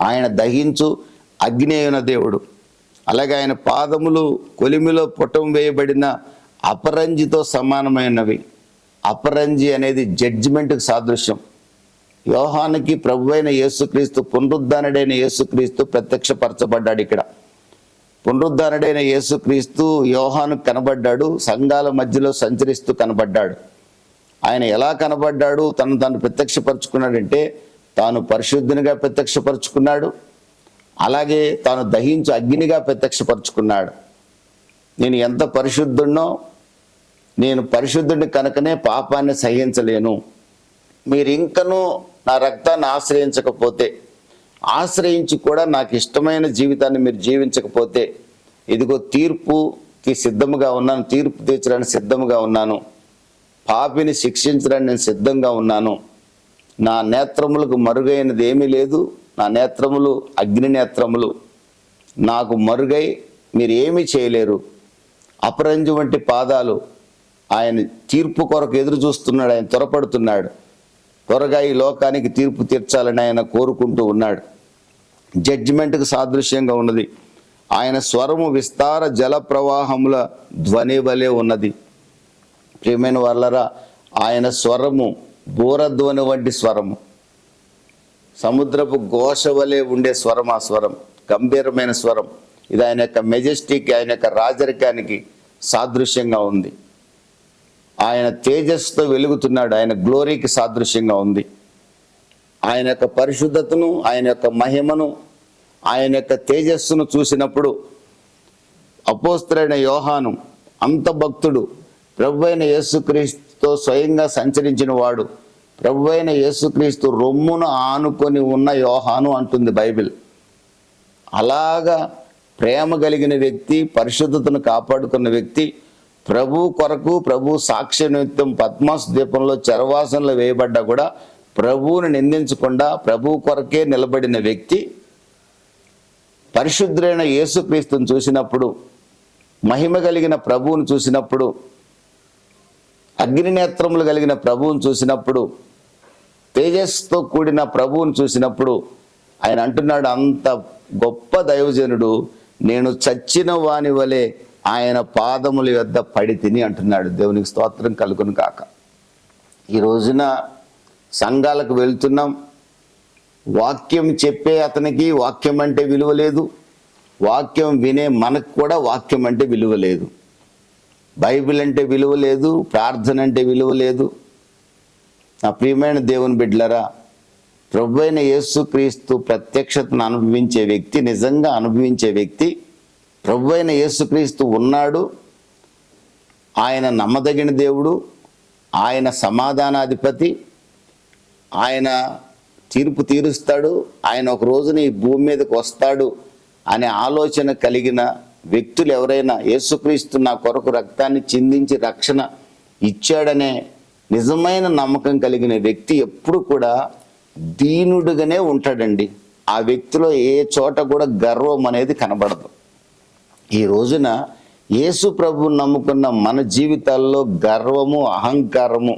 ఆయన దహించు అగ్ని అయిన దేవుడు. అలాగే ఆయన పాదములు కొలిమిలో పుటం వేయబడిన అపరంజితో సమానమైనవి. అపరంజి అనేది జడ్జిమెంట్కి సాదృశ్యం. యోహానుకి ప్రభు అయిన యేసుక్రీస్తు, పునరుద్ధానుడైన యేసుక్రీస్తు ప్రత్యక్షపరచబడ్డాడు. ఇక్కడ పునరుద్ధానుడైన యేసుక్రీస్తు యోహాను కనబడ్డాడు, సంఘాల మధ్యలో సంచరిస్తూ కనబడ్డాడు. ఆయన ఎలా కనబడ్డాడు, తను ప్రత్యక్షపరచుకున్నాడంటే తాను పరిశుద్ధునిగా ప్రత్యక్షపరచుకున్నాడు. అలాగే తాను దహించు అగ్నిగా ప్రత్యక్షపరచుకున్నాడు. నేను ఎంత పరిశుద్ధుడినో, నేను పరిశుద్ధుడిని కనుకనే పాపాన్ని సహించలేను. మీరు ఇంకనూ నా రక్తాన్ని ఆశ్రయించకపోతే, ఆశ్రయించి కూడా నాకు ఇష్టమైన జీవితాన్ని మీరు జీవించకపోతే, ఇదిగో తీర్పుకి సిద్ధముగా ఉన్నాను, తీర్పు తీర్చడానికి సిద్ధముగా ఉన్నాను, పాపిని శిక్షించడానికి నేను సిద్ధంగా ఉన్నాను. నా నేత్రములకు మరుగైనది ఏమీ లేదు, నా నేత్రములు అగ్ని నేత్రములు, నాకు మరుగై మీరు ఏమీ చేయలేరు. అపరంజి వంటి పాదాలు, ఆయన తీర్పు కొరకు ఎదురు చూస్తున్నాడు, ఆయన త్వరపడుతున్నాడు. త్వరగా ఈ లోకానికి తీర్పు తీర్చాలని ఆయన కోరుకుంటూ ఉన్నాడు. జడ్జిమెంట్కి సాదృశ్యంగా ఉన్నది. ఆయన స్వరము విస్తార జల ప్రవాహముల ధ్వని వలె ఉన్నది. ప్రియమైన వాళ్ళరా, ఆయన స్వరము బూరధ్వని వంటి స్వరము, సముద్రపు ఘోష వలె ఉండే స్వరం. ఆ స్వరం గంభీరమైన స్వరం. ఇది ఆయన యొక్క మెజెస్టిక్, ఆయన యొక్క రాజరికానికి సాదృశ్యంగా ఉంది. ఆయన తేజస్సుతో వెలుగుతున్నాడు, ఆయన గ్లోరీకి సాదృశ్యంగా ఉంది. ఆయన యొక్క పరిశుద్ధతను, ఆయన యొక్క మహిమను, ఆయన యొక్క తేజస్సును చూసినప్పుడు అపోస్తలుడైన యోహాను, అంత భక్తుడు, ప్రభువైన యేసుక్రీస్తుతో స్వయంగా సంచరించిన వాడు, ప్రభువైన యేసుక్రీస్తు రొమ్మును ఆనుకొని ఉన్న యోహాను అంటుంది బైబిల్. అలాగా ప్రేమ కలిగిన వ్యక్తి, పరిశుద్ధతను కాపాడుకున్న వ్యక్తి, ప్రభు కొరకు, ప్రభు సాక్ష్య నిమిత్తం పద్మాస్ ద్వీపంలో చెరవాసంలో వేయబడ్డా కూడా ప్రభువుని నిందించకుండా ప్రభు కొరకే నిలబడిన వ్యక్తి, పరిశుద్ధుడైన యేసుక్రీస్తుని చూసినప్పుడు, మహిమ కలిగిన ప్రభువును చూసినప్పుడు, అగ్నినేత్రములు కలిగిన ప్రభువును చూసినప్పుడు, తేజస్సుతో కూడిన ప్రభువును చూసినప్పుడు ఆయన అంటున్నాడు, అంత గొప్ప దైవజనుడు, నేను చచ్చిన వాని వలె ఆయన పాదముల యొద్ద పడి తిని అంటున్నాడు. దేవునికి స్తోత్రం కలుగును కాక. ఈ రోజున సంఘాలకు వెళ్తున్నాం, వాక్యం చెప్పే అతనికి వాక్యం అంటే విలువ లేదు, వాక్యం వినే మనకు కూడా వాక్యం అంటే విలువ లేదు. బైబిల్ అంటే విలువ లేదు, ప్రార్థన అంటే విలువ లేదు. నా ప్రియమైన దేవుని బిడ్డలారా, ప్రభువైన యేసుక్రీస్తు ప్రత్యక్షతను అనుభవించే వ్యక్తి, నిజంగా అనుభవించే వ్యక్తి, ప్రభువైన యేసుక్రీస్తు ఉన్నాడు, ఆయన నమ్మదగిన దేవుడు, ఆయన సమాధానాధిపతి, ఆయన తీర్పు తీరుస్తాడు, ఆయన ఒక రోజున ఈ భూమి మీదకి వస్తాడు అనే ఆలోచన కలిగిన వ్యక్తులు ఎవరైనా, యేసుక్రీస్తు నా కొరకు రక్తాన్ని చిందించి రక్షణ ఇచ్చాడనే నిజమైన నమ్మకం కలిగిన వ్యక్తి ఎప్పుడు కూడా దీనుడుగానే ఉంటాడండి. ఆ వ్యక్తిలో ఏ చోట కూడా గర్వం అనేది కనబడదు. ఈ రోజున యేసు ప్రభువుని నమ్ముకున్న మన జీవితాల్లో గర్వము, అహంకారము,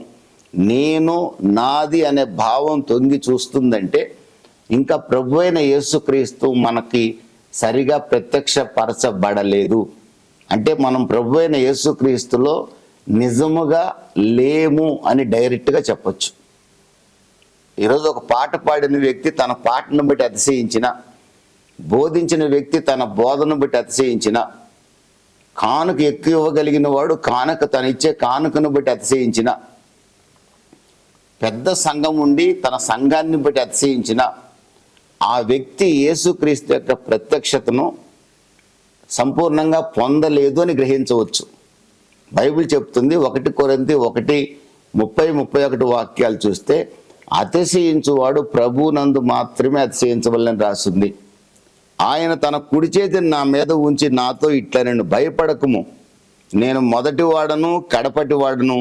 నేను, నాది అనే భావం తొంగి చూస్తుందంటే ఇంకా ప్రభువైన యేసుక్రీస్తు మనకి సరిగా ప్రత్యక్షపరచబడలేదు. అంటే మనం ప్రభువైన యేసుక్రీస్తులో నిజముగా లేము అని డైరెక్ట్గా చెప్పొచ్చు. ఈరోజు ఒక పాట పాడిన వ్యక్తి తన పాటను బట్టి అతిశయించిన, బోధించిన వ్యక్తి తన బోధను బట్టి అతిశయించిన, కానుక ఎక్కువ ఇవ్వగలిగిన వాడు తను ఇచ్చే కానుకను బట్టి అతిశయించిన, పెద్ద సంఘం ఉండి తన సంఘాన్ని బట్టి అతిశయించిన ఆ వ్యక్తి యేసుక్రీస్తు యొక్క ప్రత్యక్షతను సంపూర్ణంగా పొందలేదు అని గ్రహించవచ్చు. బైబిల్ చెప్తుంది, 1 కొరింథీ 1:30-31 వాక్యాలు చూస్తే, అతిశయించువాడు ప్రభువునందు మాత్రమే అతిశయించవలని రాసింది. ఆయన తన కుడి చేతిని నా మీద ఉంచి నాతో ఇట్లా, నేను భయపడకము, నేను మొదటి వాడను కడపటి వాడను,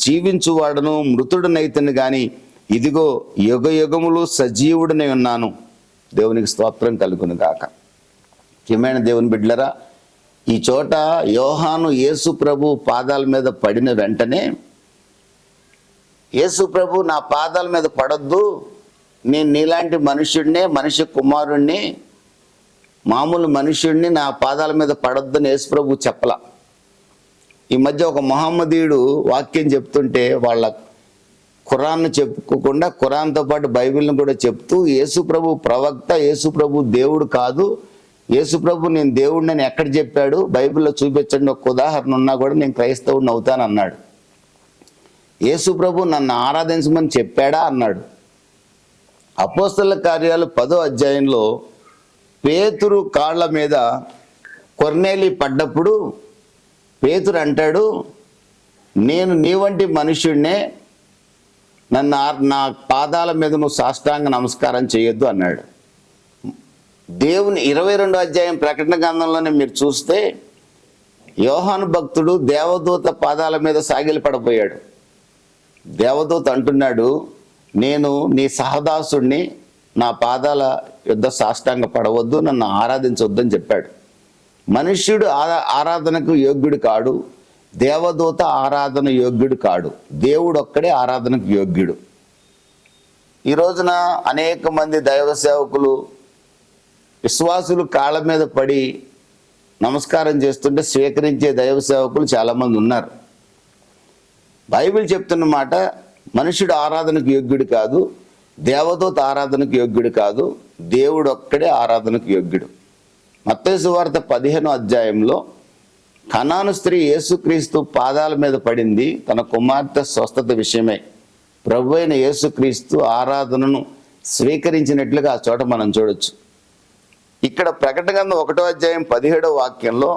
జీవించువాడను మృతుడనైతను గాని ఇదిగో యుగ యుగములు సజీవుడనై ఉన్నాను. దేవునికి స్తోత్రం కలుగును గాక. ప్రియమైన దేవుని బిడ్డలరా, ఈ చోట యోహాను యేసు ప్రభు పాదాల మీద పడిన వెంటనే, యేసు ప్రభు నా పాదాల మీద పడొద్దు, నేను నీలాంటి మనుష్యుడినే, మనిషి కుమారుణ్ణి, మామూలు మనుష్యుడిని, నా పాదాల మీద పడొద్దని యేసు ప్రభు చెప్పలా. ఈ మధ్య ఒక మహమ్మదీయుడు వాక్యం చెప్తుంటే వాళ్ళ ఖురాన్ను చెప్పుకోకుండా ఖురాన్తో పాటు బైబిల్ని కూడా చెప్తూ, యేసు ప్రభు ప్రవక్త, యేసు ప్రభు దేవుడు కాదు, యేసు ప్రభు నేను దేవుడిని ఎక్కడ చెప్పాడు, బైబిల్లో చూపించండి, ఒక ఉదాహరణ ఉన్నా కూడా నేను క్రైస్తవుడిని అవుతాను అన్నాడు. యేసు ప్రభు నన్ను ఆరాధించమని చెప్పాడా అన్నాడు. అపోస్తలుల కార్యాలు 10వ అధ్యాయంలో పేతురు కాళ్ళ మీద కొర్నేలి పడ్డప్పుడు పేతురు అంటాడు, నేను నీ వంటి మనుష్యుడినే, నా పాదాల మీద నువ్వు సాష్టాంగ నమస్కారం చేయొద్దు అన్నాడు. దేవుని 22వ అధ్యాయం ప్రకటన గ్రంథంలోనే మీరు చూస్తే యోహాను భక్తుడు దేవదూత పాదాల మీద సాగిలపడబోయాడు. దేవదూత అంటున్నాడు, నేను నీ సహదాసుడిని, నా పాదాల యుద్ధ సాష్టాంగ పడవద్దు, నన్ను ఆరాధించవద్దని చెప్పాడు. మనుష్యుడు ఆరాధనకు యోగ్యుడు కాడు, దేవదూత ఆరాధన యోగ్యుడు కాడు, దేవుడు ఒక్కడే ఆరాధనకు యోగ్యుడు. ఈ రోజున అనేక మంది దైవ సేవకులు, విశ్వాసులు కాళ్ళ మీద పడి నమస్కారం చేస్తుంటే స్వీకరించే దైవ సేవకులు చాలామంది ఉన్నారు. బైబిల్ చెప్తున్న మాట, మనుషుడు ఆరాధనకు యోగ్యుడు కాదు, దేవదూత ఆరాధనకు యోగ్యుడు కాదు, దేవుడు ఒక్కడే ఆరాధనకు యోగ్యుడు. మత్తయి సువార్త 15వ అధ్యాయంలో కనాను స్త్రీ యేసుక్రీస్తు పాదాల మీద పడింది తన కుమార్తె స్వస్థత విషయమై. ప్రభు అయిన యేసుక్రీస్తు ఆరాధనను స్వీకరించినట్లుగా ఆ చోట మనం చూడొచ్చు. ఇక్కడ ప్రకటన గ్రంథం 1వ అధ్యాయం 17వ వాక్యంలో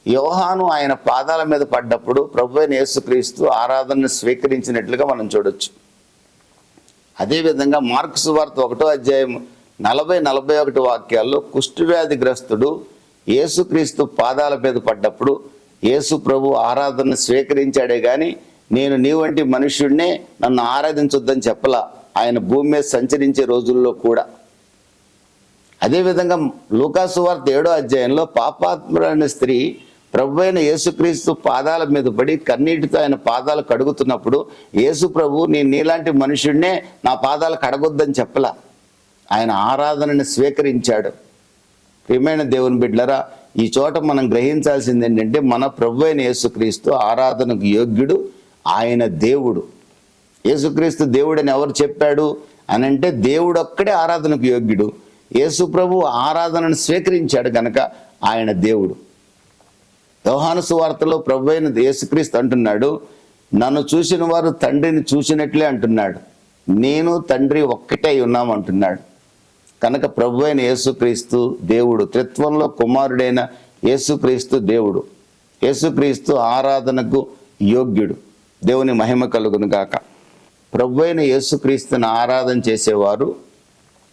యోహాను ఆయన పాదాల మీద పడ్డప్పుడు ప్రభు అయిన యేసుక్రీస్తు ఆరాధనను స్వీకరించినట్లుగా మనం చూడొచ్చు. అదేవిధంగా మార్కు సువార్త 1వ అధ్యాయం 40-41 వాక్యాల్లో కుష్ఠవ్యాధిగ్రస్తుడు యేసుక్రీస్తు పాదాల మీద పడ్డప్పుడు యేసు ప్రభు ఆరాధనను స్వీకరించాడే కానీ నేను నీ వంటి మనుష్యుడినే, నన్ను ఆరాధించొద్దని చెప్పలా ఆయన భూమి మీద సంచరించే రోజుల్లో కూడా. అదేవిధంగా లూకాసు వార్త 7వ అధ్యాయంలో పాపాత్ముడైన స్త్రీ ప్రభు అయిన యేసుక్రీస్తు పాదాల మీద పడి కన్నీటితో ఆయన పాదాలు కడుగుతున్నప్పుడు యేసు ప్రభు నేను నీలాంటి మనుషుడినే, నా పాదాలు కడగొద్దని చెప్పలా, ఆయన ఆరాధనని స్వీకరించాడు. ప్రియమైన దేవుని బిడ్డలారా, ఈ చోట మనం గ్రహించాల్సింది ఏంటంటే మన ప్రభు అయిన యేసుక్రీస్తు ఆరాధనకు యోగ్యుడు, ఆయన దేవుడు. యేసుక్రీస్తు దేవుడని ఎవరు చెప్పాడు అని అంటే దేవుడు ఒక్కడే ఆరాధనకు యోగ్యుడు. యేసు ప్రభు ఆరాధనను స్వీకరించాడు కనుక ఆయన దేవుడు. యోహాను సువార్తలో ప్రభు అయిన యేసుక్రీస్తు అంటున్నాడు, నన్ను చూసిన వారు తండ్రిని చూసినట్లే అంటున్నాడు, నేను తండ్రి ఒక్కటే ఉన్నాం అంటున్నాడు. కనుక ప్రభు అయిన యేసుక్రీస్తు దేవుడు, త్రిత్వంలో కుమారుడైన యేసుక్రీస్తు దేవుడు. యేసుక్రీస్తు ఆరాధనకు యోగ్యుడు. దేవుని మహిమ కలుగును గాక. ప్రభు అయిన యేసుక్రీస్తుని ఆరాధన చేసేవారు,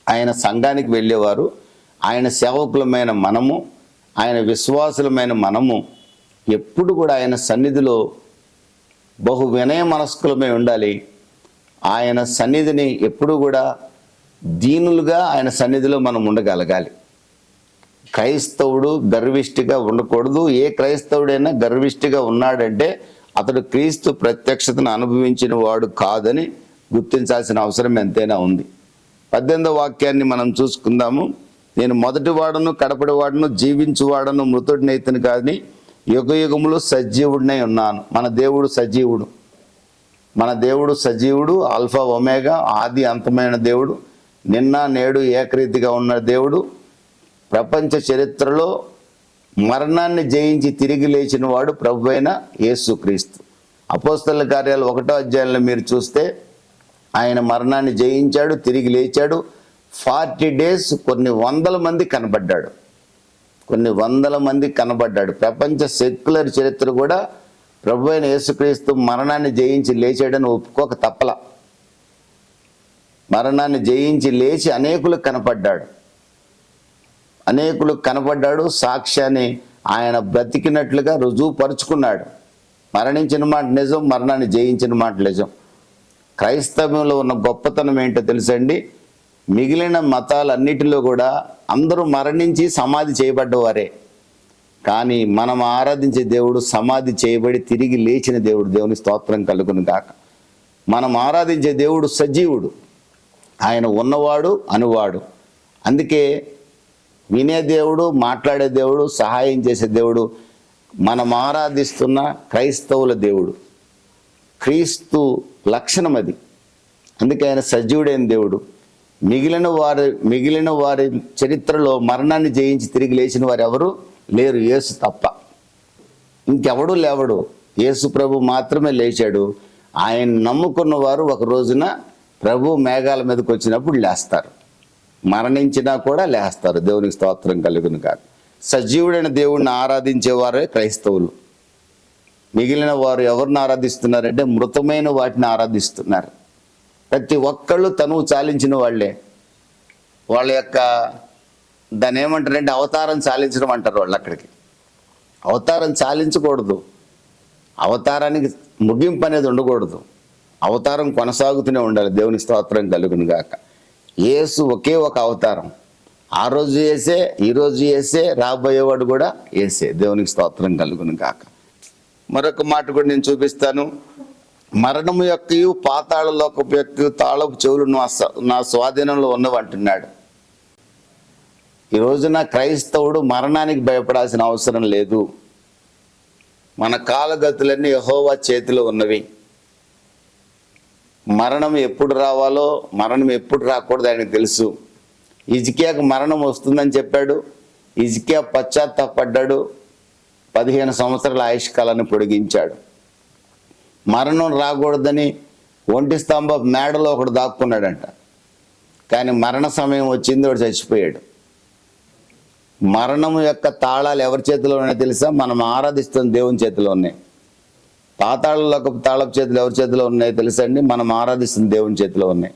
ఆయన సంఘానికి వెళ్ళేవారు, ఆయన సేవకులమైన మనము, ఆయన విశ్వాసులమైన మనము ఎప్పుడు కూడా ఆయన సన్నిధిలో బహు వినయ మనస్కులమై ఉండాలి. ఆయన సన్నిధిని ఎప్పుడు కూడా దీనులుగా ఆయన సన్నిధిలో మనం ఉండగలగాలి. క్రైస్తవుడు గర్విష్టిగా ఉండకూడదు. ఏ క్రైస్తవుడైనా గర్విష్టిగా ఉన్నాడంటే అతడు క్రీస్తు ప్రత్యక్షతను అనుభవించిన వాడు కాదని గుర్తించాల్సిన అవసరం ఎంతైనా ఉంది. 18వ వాక్యాన్ని మనం చూసుకుందాము. నేను మొదటి వాడను కడపడి వాడను జీవించువాడను మృతుడినైతను కానీ యుగయుగములు సజీవుడినై ఉన్నాను. మన దేవుడు సజీవుడు. మన దేవుడు సజీవుడు, ఆల్ఫా ఒమేగా, ఆది అంతమైన దేవుడు, నిన్న నేడు ఏకరీతిగా ఉన్న దేవుడు. ప్రపంచ చరిత్రలో మరణాన్ని జయించి తిరిగి లేచిన వాడు ప్రభు అయిన యేసుక్రీస్తు. అపోస్తలుల కార్యాలు 1వ అధ్యాయంలో మీరు చూస్తే ఆయన మరణాన్ని జయించాడు, తిరిగి లేచాడు. 40 days కొన్ని వందల మంది కనబడ్డాడు. ప్రపంచ సెక్యులర్ చరిత్ర కూడా ప్రభు అయిన యేసుక్రీస్తు మరణాన్ని జయించి లేచాడని ఒప్పుకోక తప్పల. మరణాన్ని జయించి లేచి అనేకులకు కనపడ్డాడు. సాక్ష్యాన్ని ఆయన బ్రతికినట్లుగా రుజువుపరుచుకున్నాడు. మరణించిన మాట నిజం, మరణాన్ని జయించిన మాట నిజం. క్రైస్తవంలో ఉన్న గొప్పతనం ఏంటో తెలుసండి, మిగిలిన మతాలన్నిటిలో కూడా అందరూ మరణించి సమాధి చేయబడ్డవారే, కానీ మనం ఆరాధించే దేవుడు సమాధి చేయబడి తిరిగి లేచిన దేవుడు. దేవుని స్తోత్రం కలుగును గాక. మనం ఆరాధించే దేవుడు సజీవుడు, ఆయన ఉన్నవాడు అనువాడు. అందుకే వినే దేవుడు, మాట్లాడే దేవుడు, సహాయం చేసే దేవుడు మనం ఆరాధిస్తున్న క్రైస్తవుల దేవుడు. క్రీస్తు లక్షణం అది. అందుకే ఆయన సజీవుడైన దేవుడు. మిగిలిన వారి చరిత్రలో మరణాన్ని జయించి తిరిగి లేచిన వారు ఎవరు లేరు, యేసు తప్ప. ఇంకెవడూ లేవడు, యేసు ప్రభు మాత్రమే లేచాడు. ఆయన నమ్ముకున్న వారు ఒక రోజున ప్రభు మేఘాల మీదకి వచ్చినప్పుడు లేస్తారు, మరణించినా కూడా లేస్తారు. దేవునికి స్తోత్రం కలుగును కాదు. సజీవుడైన దేవుడిని ఆరాధించేవారే క్రైస్తవులు. మిగిలిన వారు ఎవరిని ఆరాధిస్తున్నారంటే మృతమైన వాటిని ఆరాధిస్తున్నారు. ప్రతి ఒక్కళ్ళు తనువు చాలించిన వాళ్ళే. వాళ్ళ యొక్క దాన్ని ఏమంటారంటే అవతారం చాలించడం అంటారు వాళ్ళు. అక్కడికి అవతారం చాలించకూడదు, అవతారానికి ముగింపు అనేది ఉండకూడదు, అవతారం కొనసాగుతూనే ఉండాలి. దేవుని స్తోత్రం కలుగును గాక. యేసు ఒకే ఒక అవతారం. ఆ రోజు యేసే, ఈరోజు యేసే, రాబోయేవాడు కూడా యేసే. దేవునికి స్తోత్రం కలుగును గాక. మరొక మాట కూడా నేను చూపిస్తాను. మరణము యొక్కయు పాతాళ లోకపు యొక్క తాళపు చెవులు నా స్వాధీనంలో ఉన్నవంటున్నాడు. ఈ రోజున క్రైస్తవుడు మరణానికి భయపడాల్సిన అవసరం లేదు. మన కాలగతులన్నీ యెహోవా చేతిలో ఉన్నవి. మరణం ఎప్పుడు రావాలో, మరణం ఎప్పుడు రాకూడదు ఆయనకు తెలుసు. హిజ్కియాకు మరణం వస్తుందని చెప్పాడు. హిజ్కియా పశ్చాత్తాపడ్డాడు. 15 సంవత్సరాల ఆయుష్కాలాన్ని పొడిగించాడు. మరణం రాకూడదని ఒంటి స్తంభ మేడలో ఒకడు దాక్కున్నాడంట. కానీ మరణ సమయం వచ్చింది, వాడు చచ్చిపోయాడు. మరణం యొక్క తాళాలు ఎవరి చేతిలో ఉన్నాయో తెలుసా? మనం ఆరాధిస్తున్న దేవుని చేతిలో ఉన్నాయి. పాతాళలోకి తాళపు చేతులు ఎవరి చేతిలో ఉన్నాయో తెలుసా అండి? మనం ఆరాధిస్తున్న దేవుని చేతిలో ఉన్నాయి.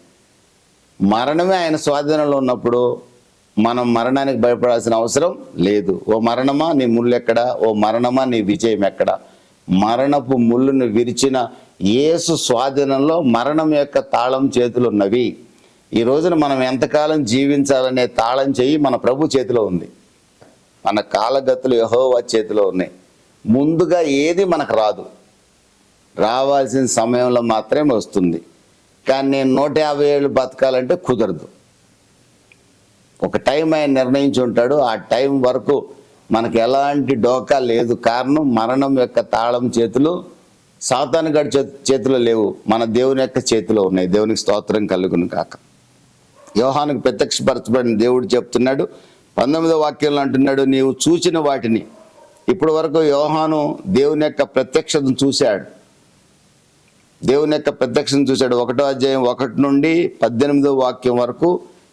మరణమే ఆయన స్వాధీనంలో ఉన్నప్పుడు మనం మరణానికి భయపడాల్సిన అవసరం లేదు. ఓ మరణమా నీ ముళ్ళు ఎక్కడా? ఓ మరణమా నీ విజయం ఎక్కడా? మరణపు ముళ్ళును విరిచిన యేసు స్వాధీనంలో మరణం యొక్క తాళం చేతులు ఉన్నవి. ఈ రోజున మనం ఎంతకాలం జీవించాలనే తాళం చెయ్యి మన ప్రభు చేతిలో ఉంది. మన కాలగతులు యెహోవా చేతిలో ఉన్నాయి. ముందుగా ఏది మనకు రాదు, రావాల్సిన సమయంలో మాత్రమే వస్తుంది. కానీ నేను 150 ఏళ్ళు బతకాలంటే కుదరదు. ఒక టైం ఆయన నిర్ణయించి ఉంటాడు. ఆ టైం వరకు మనకు ఎలాంటి డోకా లేదు. కారణం మరణం యొక్క తాళం చేతులు సాతాను గడి చేతిలో లేవు, మన దేవుని యొక్క చేతిలో ఉన్నాయి. దేవునికి స్తోత్రం కలుగును కాక. యోహానుకు ప్రత్యక్షపరచబడిన దేవుడు చెప్తున్నాడు, 19వ వాక్యంలో అంటున్నాడు, నీవు చూచిన వాటిని. ఇప్పటి వరకు యోహాను దేవుని యొక్క ప్రత్యక్షతను చూశాడు. దేవుని యొక్క ప్రత్యక్షను చూశాడు. 1వ అధ్యాయం 1 నుండి 18వ వాక్యం వరకు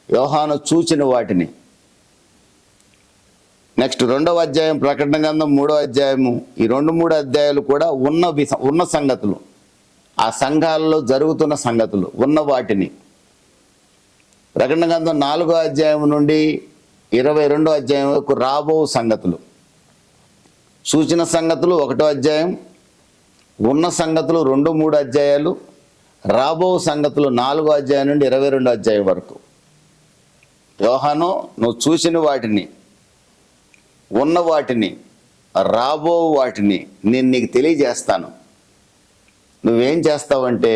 యోహాను చూచిన వాటిని. నెక్స్ట్ 2వ అధ్యాయం ప్రకటన గ్రంథం 3వ అధ్యాయము. ఈ 2-3 అధ్యాయాలు కూడా ఉన్న సంగతులు, ఆ సంఘాలలో జరుగుతున్న సంగతులు, ఉన్న వాటిని. ప్రకటన గ్రంథం 4వ అధ్యాయం నుండి 22వ అధ్యాయం వరకు రాబో సంగతులు. సూచన సంగతులు 1వ అధ్యాయం, ఉన్న సంగతులు 2-3 అధ్యాయాలు, రాబో సంగతులు 4వ అధ్యాయం నుండి 22వ అధ్యాయం వరకు. యోహాను, నువ్వు చూసిన వాటిని, ఉన్న వాటిని, రాబో వాటిని నేను నీకు తెలియజేస్తాను. నువ్వేం చేస్తావంటే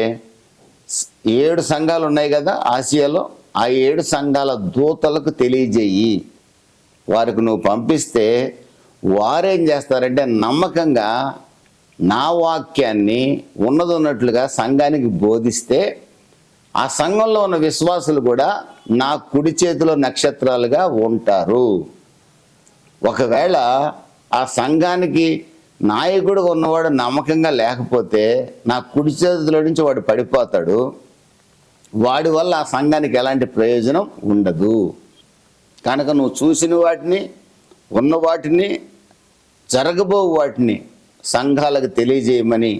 7 సంఘాలు ఉన్నాయి కదా ఆసియాలో, ఆ 7 సంఘాల దూతలకు తెలియజేయి. వారికి నువ్వు పంపిస్తే వారేం చేస్తారంటే నమ్మకంగా నా వాక్యాన్ని ఉన్నట్లుగా సంఘానికి బోధిస్తే ఆ సంఘంలో ఉన్న విశ్వాసులు కూడా నా కుడి చేతిలో నక్షత్రాలుగా ఉంటారు. ఒకవేళ ఆ సంఘానికి నాయకుడుగా ఉన్నవాడు నమ్మకంగా లేకపోతే నా కుడి చేతిలో నుంచి వాడు పడిపోతాడు. వాడి వల్ల ఆ సంఘానికి ఎలాంటి ప్రయోజనం ఉండదు. కనుక నువ్వు చూసిన వాటిని, ఉన్న వాటిని, జరగబో వాటిని సంఘాలకు తెలియజేయమని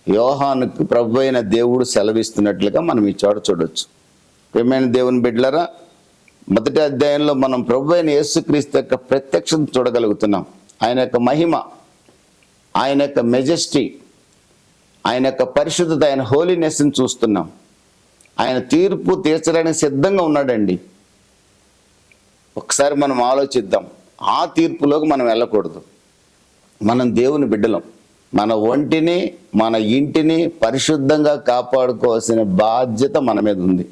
యోహానుకు ప్రభు అయిన దేవుడు సెలవిస్తున్నట్లుగా మనం ఈ చోట చూడొచ్చు. ప్రియమైన దేవుని బిడ్డలారా, 1వ అధ్యాయంలో మనం ప్రభు అయిన యేసుక్రీస్తు యొక్క ప్రత్యక్షత చూడగలుగుతున్నాం. ఆయన యొక్క మహిమ, ఆయన యొక్క మెజెస్టీ, ఆయన యొక్క పరిశుద్ధత, ఆయన హోలీనెస్ని చూస్తున్నాం. ఆయన తీర్పు తీర్చడానికి సిద్ధంగా ఉన్నాడండి. ఒకసారి మనం ఆలోచిద్దాం. ఆ తీర్పులోకి మనం వెళ్ళకూడదు. మనం దేవుని బిడ్డలం. మన ఒంటిని, మన ఇంటిని పరిశుద్ధంగా కాపాడుకోవాల్సిన బాధ్యత మన మీద ఉంది.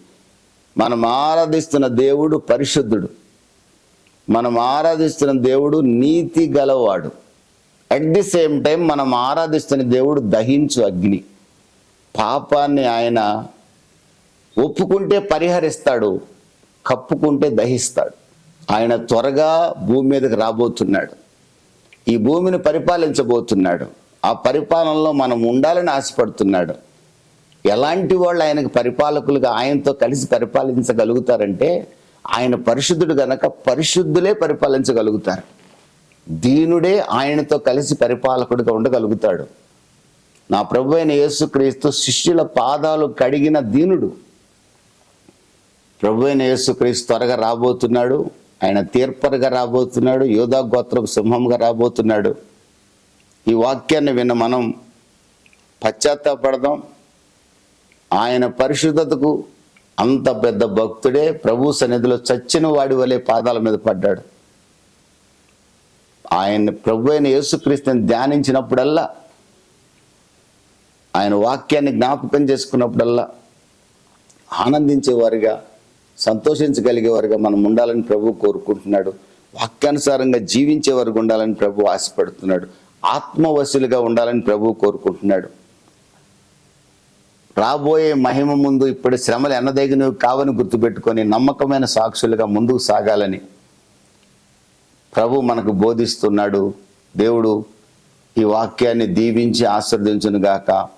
మనం ఆరాధిస్తున్న దేవుడు పరిశుద్ధుడు. మనం ఆరాధిస్తున్న దేవుడు నీతి గలవాడు. అట్ ది సేమ్ టైం మనం ఆరాధిస్తున్న దేవుడు దహించు అగ్ని. పాపాన్ని ఆయన ఒప్పుకుంటే పరిహరిస్తాడు, కప్పుకుంటే దహిస్తాడు. ఆయన త్వరగా భూమి మీదకి రాబోతున్నాడు. ఈ భూమిని పరిపాలించబోతున్నాడు. ఆ పరిపాలనలో మనం ఉండాలని ఆశపడుతున్నాడు. ఎలాంటి వాళ్ళు ఆయనకు పరిపాలకులుగా ఆయనతో కలిసి పరిపాలించగలుగుతారంటే ఆయన పరిశుద్ధుడు గనక పరిశుద్ధులే పరిపాలించగలుగుతారు. దీనుడే ఆయనతో కలిసి పరిపాలకుడిగా ఉండగలుగుతాడు. నా ప్రభు అయిన యేసుక్రీస్తు శిష్యుల పాదాలు కడిగిన దీనుడు. ప్రభు అయిన యేసుక్రీస్తు త్వరగా రాబోతున్నాడు. ఆయన తీర్పరగా రాబోతున్నాడు. యోధా గోత్రపు సింహంగా రాబోతున్నాడు. ఈ వాక్యాన్ని విన్న మనం పశ్చాత్తాపడదాం. ఆయన పరిశుద్ధతకు అంత పెద్ద భక్తుడే ప్రభు సన్నిధిలో చచ్చిన వాడి వలె పాదాల మీద పడ్డాడు. ఆయన ప్రభు అయిన యేసుక్రీస్తుని ధ్యానించినప్పుడల్లా, ఆయన వాక్యాన్ని జ్ఞాపకం చేసుకున్నప్పుడల్లా ఆనందించేవారుగా, సంతోషించగలిగేవారుగా మనం ఉండాలని ప్రభు కోరుకుంటున్నాడు. వాక్యానుసారంగా జీవించేవారుగా ఉండాలని ప్రభు ఆశపడుతున్నాడు. ఆత్మవశులుగా ఉండాలని ప్రభు కోరుకుంటున్నాడు. రాబోయే మహిమ ముందు ఇప్పుడు శ్రమలు ఎన్నదగినవి కావని గుర్తుపెట్టుకొని నమ్మకమైన సాక్షులుగా ముందుకు సాగాలని ప్రభు మనకు బోధిస్తున్నాడు. దేవుడు ఈ వాక్యాన్ని దీవించి ఆశీర్వదించును గాక.